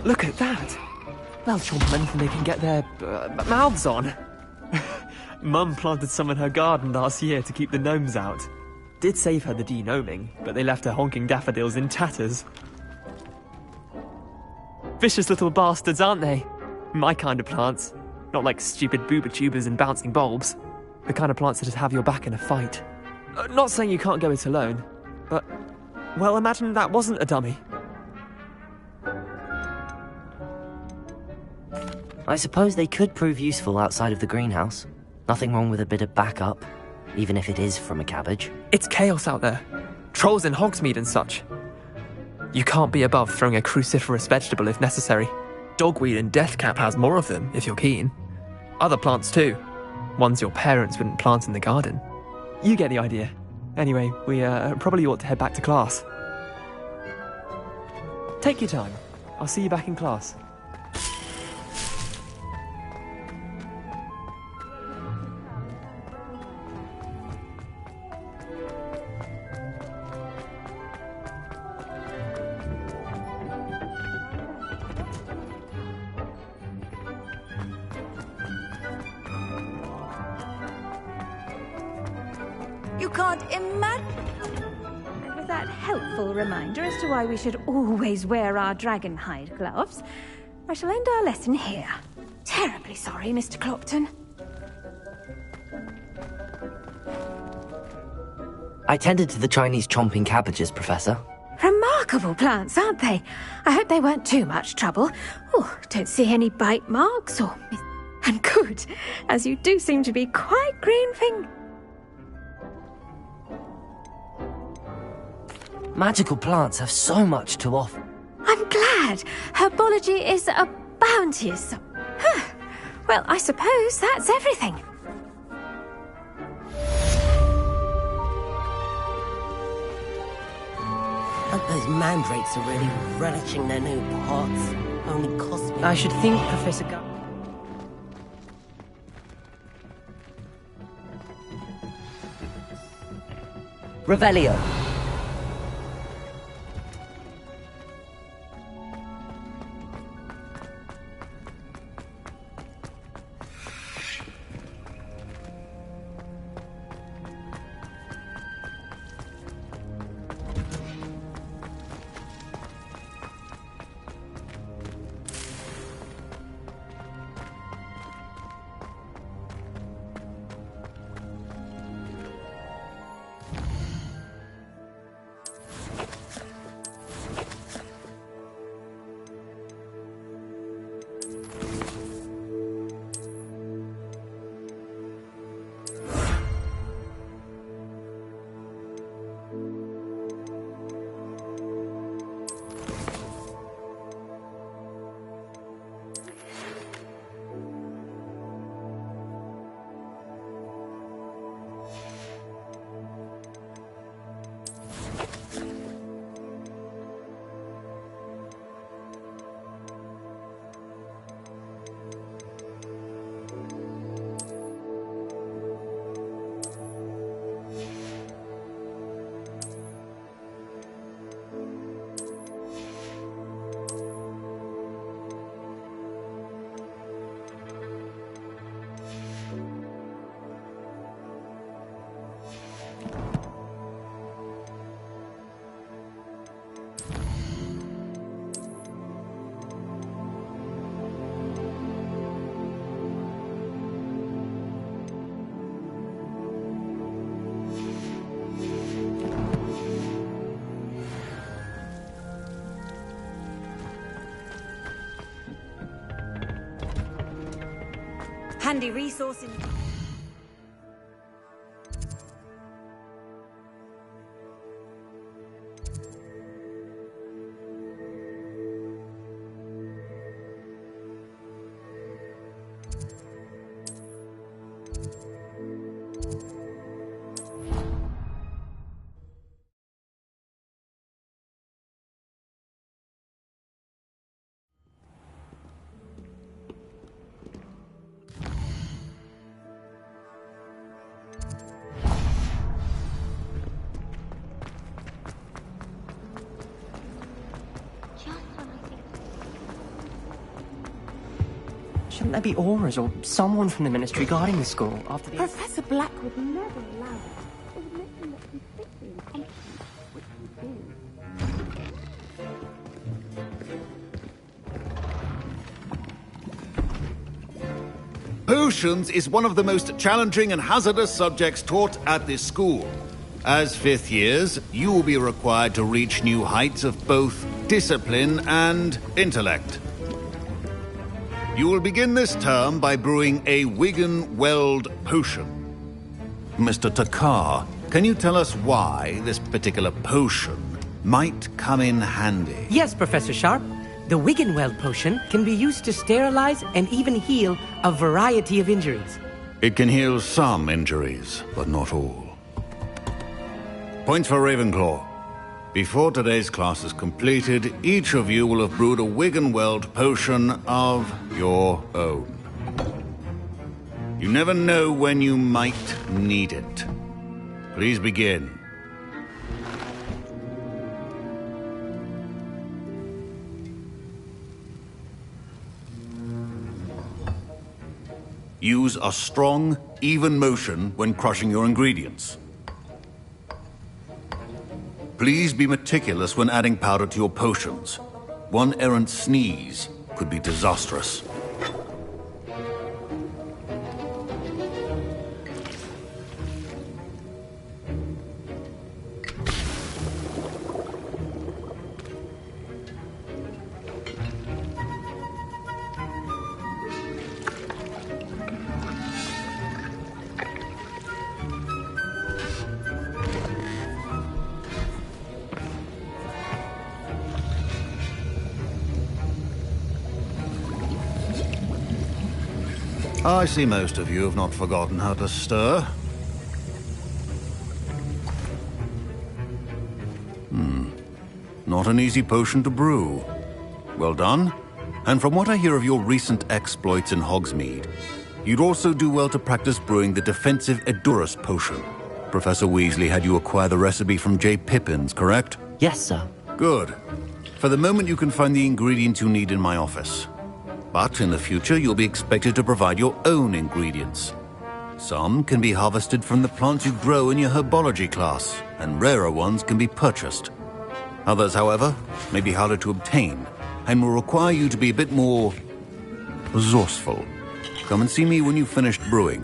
Look at that! They'll chomp anything they can get their mouths on. Mum planted some in her garden last year to keep the gnomes out. Did save her the de-gnoming, but they left her honking daffodils in tatters. Vicious little bastards, aren't they? My kind of plants. Not like stupid booba tubers and bouncing bulbs. The kind of plants that just have your back in a fight. Not saying you can't go it alone, but... well, imagine that wasn't a dummy. I suppose they could prove useful outside of the greenhouse. Nothing wrong with a bit of backup, even if it is from a cabbage. It's chaos out there. Trolls in Hogsmeade and such. You can't be above throwing a cruciferous vegetable if necessary. Dogweed and deathcap has more of them, if you're keen. Other plants too. Ones your parents wouldn't plant in the garden. You get the idea. Anyway, we probably ought to head back to class. Take your time. I'll see you back in class. You can't imagine. And with that helpful reminder as to why we should always wear our dragon hide gloves, I shall end our lesson here. Terribly sorry, Mr. Clopton. I tended to the Chinese chomping cabbages, Professor. Remarkable plants, aren't they? I hope they weren't too much trouble. Oh, don't see any bite marks or... And good, as you do seem to be quite green-fingered. Magical plants have so much to offer. I'm glad. Herbology is a bounteous... Huh. Well, I suppose that's everything. Hope those mandrakes are really relishing their new pots. Only cost me... I should think, Professor Revelio. Handy resource in... Shouldn't there be auras or someone from the Ministry guarding the school after the... Professor Black would never allow it. It would make him look completely incompetent, which he is. Potions is one of the most challenging and hazardous subjects taught at this school. As fifth years, you will be required to reach new heights of both discipline and intellect. You will begin this term by brewing a Wigan-Weld potion. Mr. Takar, can you tell us why this particular potion might come in handy? Yes, Professor Sharp. The Wigan-Weld potion can be used to sterilize and even heal a variety of injuries. It can heal some injuries, but not all. Points for Ravenclaw. Before today's class is completed, each of you will have brewed a Wigan-Weld potion of your own. You never know when you might need it. Please begin. Use a strong, even motion when crushing your ingredients. Please be meticulous when adding powder to your potions. One errant sneeze could be disastrous. I see most of you have not forgotten how to stir. Not an easy potion to brew. Well done. And from what I hear of your recent exploits in Hogsmeade, you'd also do well to practice brewing the defensive Edurus potion. Professor Weasley had you acquire the recipe from J. Pippins, correct? Yes, sir. Good. For the moment, you can find the ingredients you need in my office. But in the future, you'll be expected to provide your own ingredients. Some can be harvested from the plants you grow in your herbology class, and rarer ones can be purchased. Others, however, may be harder to obtain, and will require you to be a bit more resourceful. Come and see me when you've finished brewing,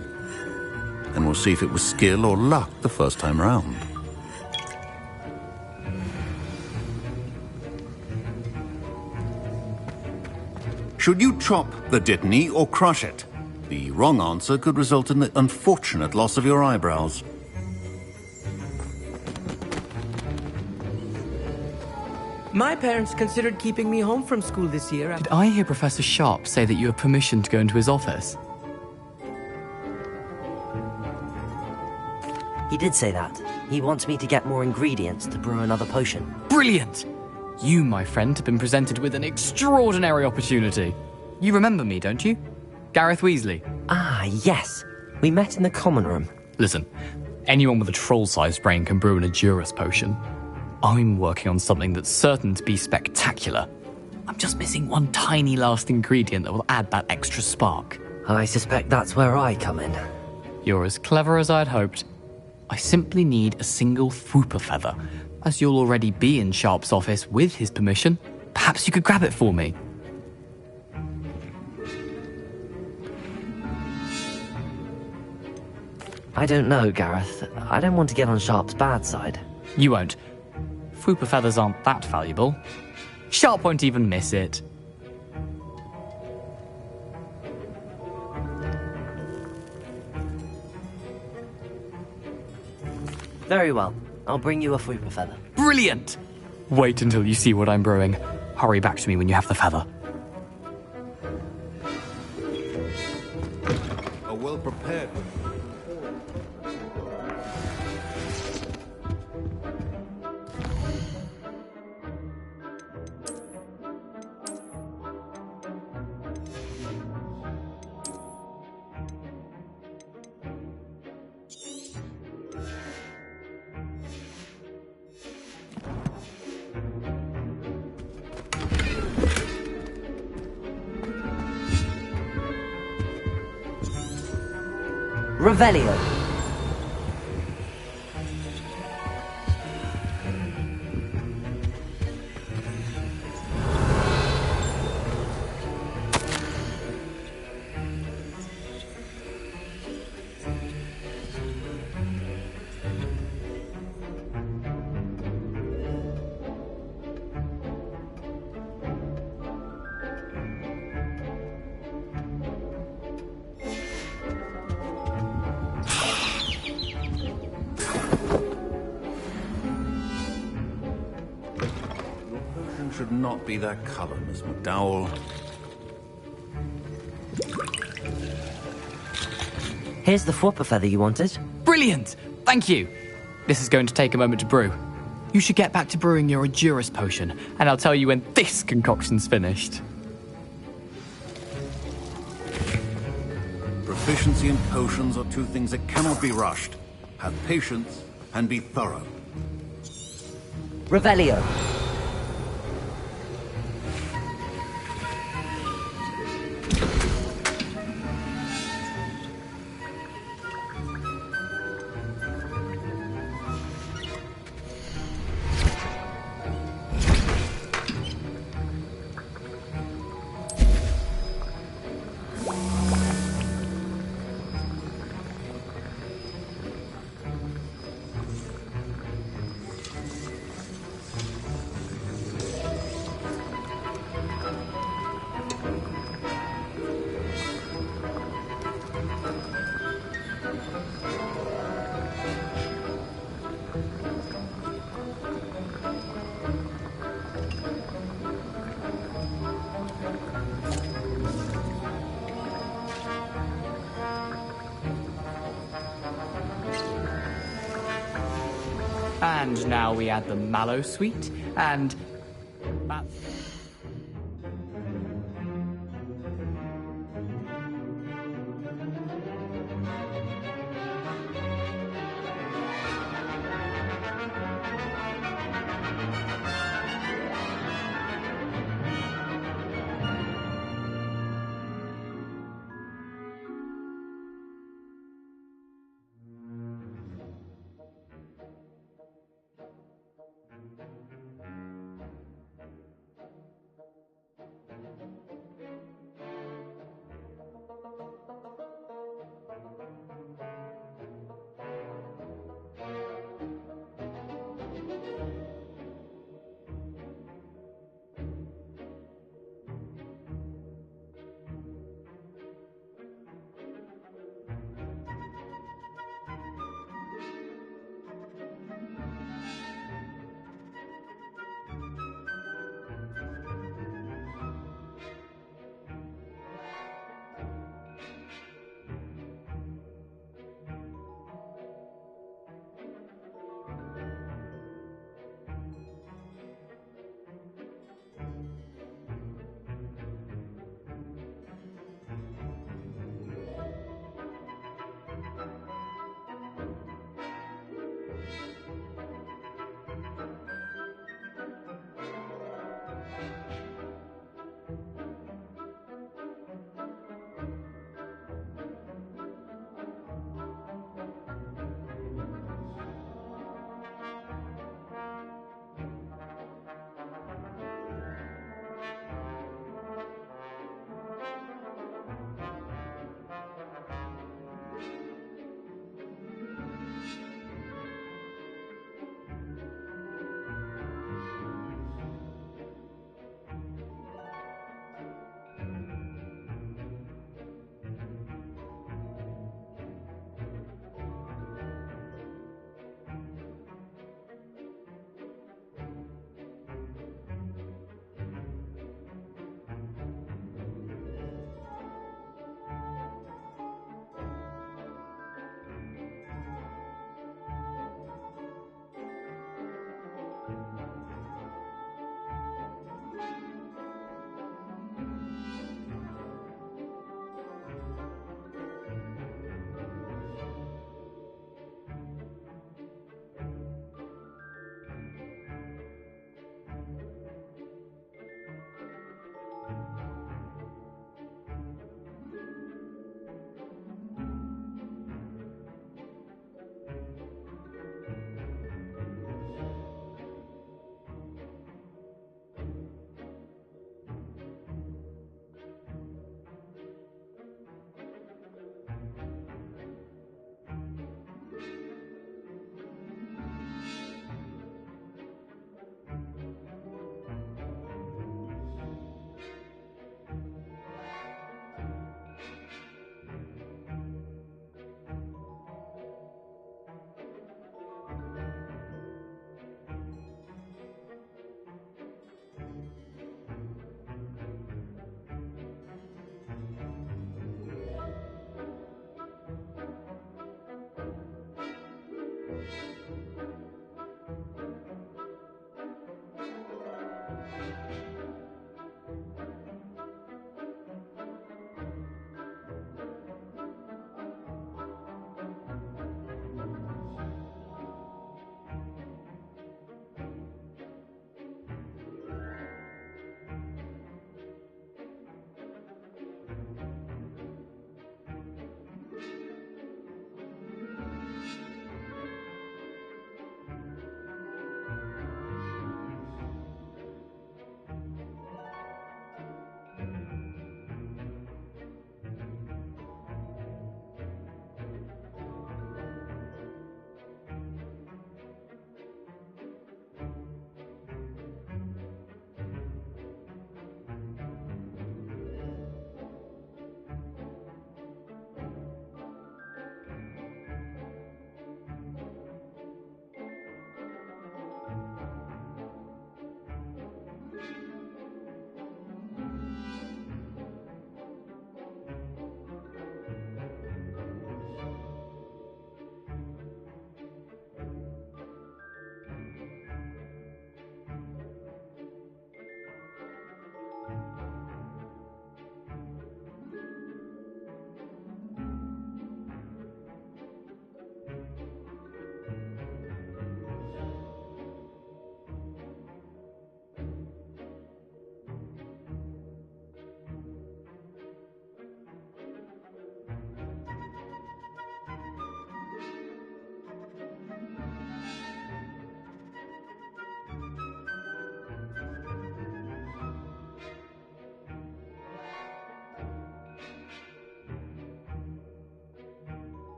and we'll see if it was skill or luck the first time round. Should you chop the dittany or crush it? The wrong answer could result in the unfortunate loss of your eyebrows. My parents considered keeping me home from school this year. Did I hear Professor Sharp say that you have permission to go into his office? He did say that. He wants me to get more ingredients to brew another potion. Brilliant! You, my friend, have been presented with an extraordinary opportunity. You remember me, don't you? Gareth Weasley. Ah, yes. We met in the common room. Listen, anyone with a troll-sized brain can brew an Edurus potion. I'm working on something that's certain to be spectacular. I'm just missing one tiny last ingredient that will add that extra spark. I suspect that's where I come in. You're as clever as I'd hoped. I simply need a single Fwooper feather. As you'll already be in Sharp's office with his permission, perhaps you could grab it for me. I don't know, Gareth. I don't want to get on Sharp's bad side. You won't. Fwooper feathers aren't that valuable. Sharp won't even miss it. Very well. I'll bring you a Fwooper feather. Brilliant! Wait until you see what I'm brewing. Hurry back to me when you have the feather. A well-prepared... Revelio. Should not be that color, Miss McDowell. Here's the Fwopper feather you wanted. Brilliant! Thank you! This is going to take a moment to brew. You should get back to brewing your Endurus potion, and I'll tell you when this concoction's finished. Proficiency in potions are two things that cannot be rushed. Have patience and be thorough. Revelio. And now we add the mallow sweet, and...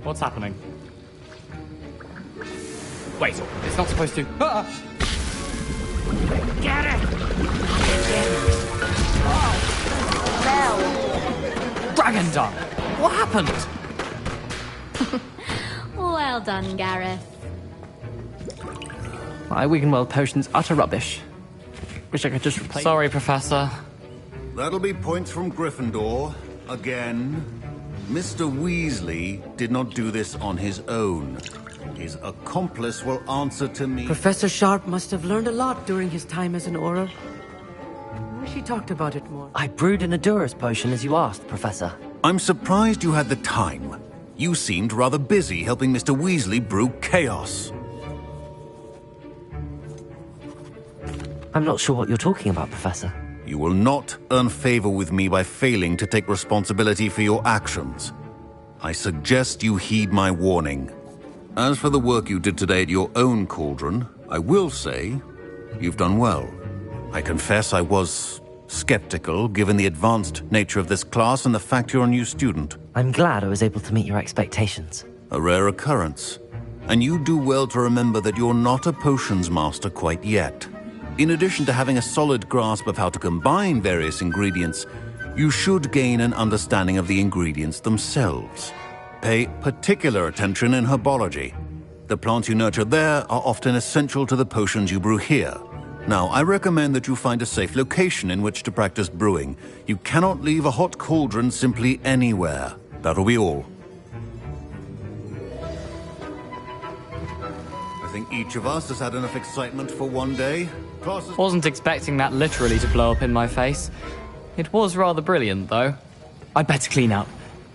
What's happening? Wait, it's not supposed to... Ah! Get it! Dragon Dung! What happened? Well done, Gareth. My Wiggenweld potion's utter rubbish. Wish I could just replace... Sorry, Professor. That'll be points from Gryffindor. Again. Mr. Weasley did not do this on his own. His accomplice will answer to me. Professor Sharp must have learned a lot during his time as an Auror. I wish he talked about it more. I brewed an Adurus potion as you asked, Professor. I'm surprised you had the time. You seemed rather busy helping Mr. Weasley brew chaos. I'm not sure what you're talking about, Professor. You will not earn favor with me by failing to take responsibility for your actions. I suggest you heed my warning. As for the work you did today at your own cauldron, I will say you've done well. I confess I was skeptical, given the advanced nature of this class and the fact you're a new student. I'm glad I was able to meet your expectations. A rare occurrence. And you do well to remember that you're not a potions master quite yet. In addition to having a solid grasp of how to combine various ingredients, you should gain an understanding of the ingredients themselves. Pay particular attention in herbology. The plants you nurture there are often essential to the potions you brew here. Now, I recommend that you find a safe location in which to practice brewing. You cannot leave a hot cauldron simply anywhere. That'll be all. I think each of us has had enough excitement for one day. Wasn't expecting that literally to blow up in my face. It was rather brilliant, though. I'd better clean up.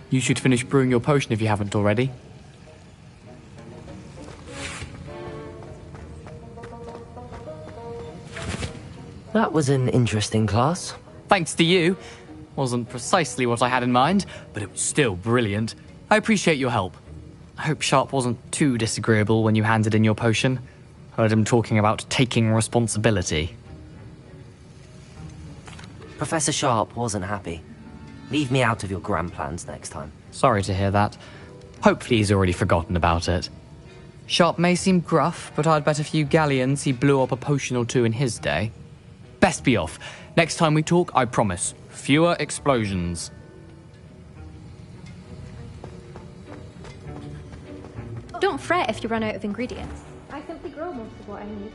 You should finish brewing your potion if you haven't already. That was an interesting class. Thanks to you. Wasn't precisely what I had in mind, but it was still brilliant. I appreciate your help. I hope Sharp wasn't too disagreeable when you handed in your potion. Heard him talking about taking responsibility. Professor Sharp wasn't happy. Leave me out of your grand plans next time. Sorry to hear that. Hopefully he's already forgotten about it. Sharp may seem gruff, but I'd bet a few galleons he blew up a potion or two in his day. Best be off. Next time we talk, I promise, fewer explosions. Don't fret if you run out of ingredients. I simply grow most of what I need.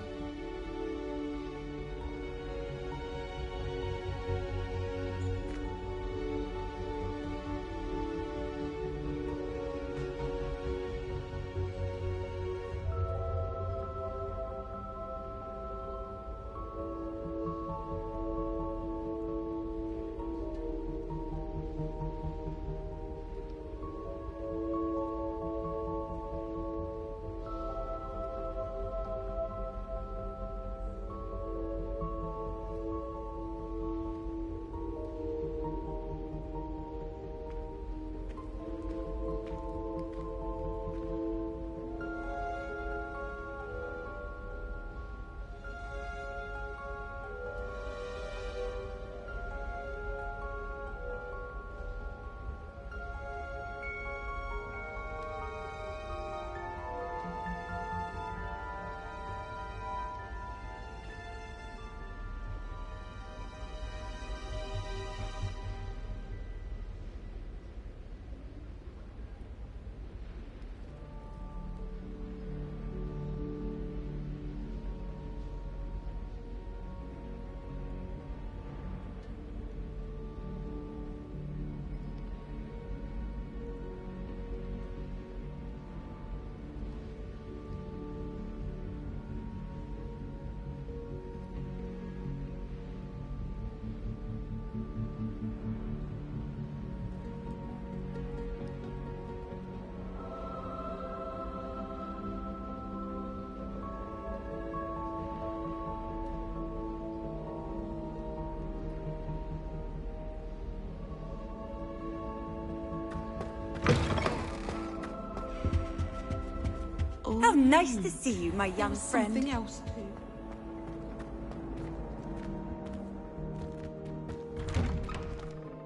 How nice to see you, my young friend. Something else too.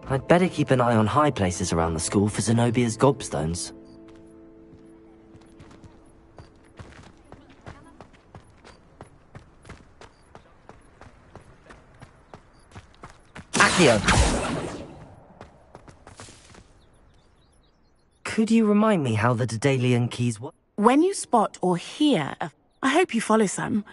I'd better keep an eye on high places around the school for Zenobia's gobstones. Theo. Could you remind me how the Daedalian keys work? When you spot or hear I hope you follow some.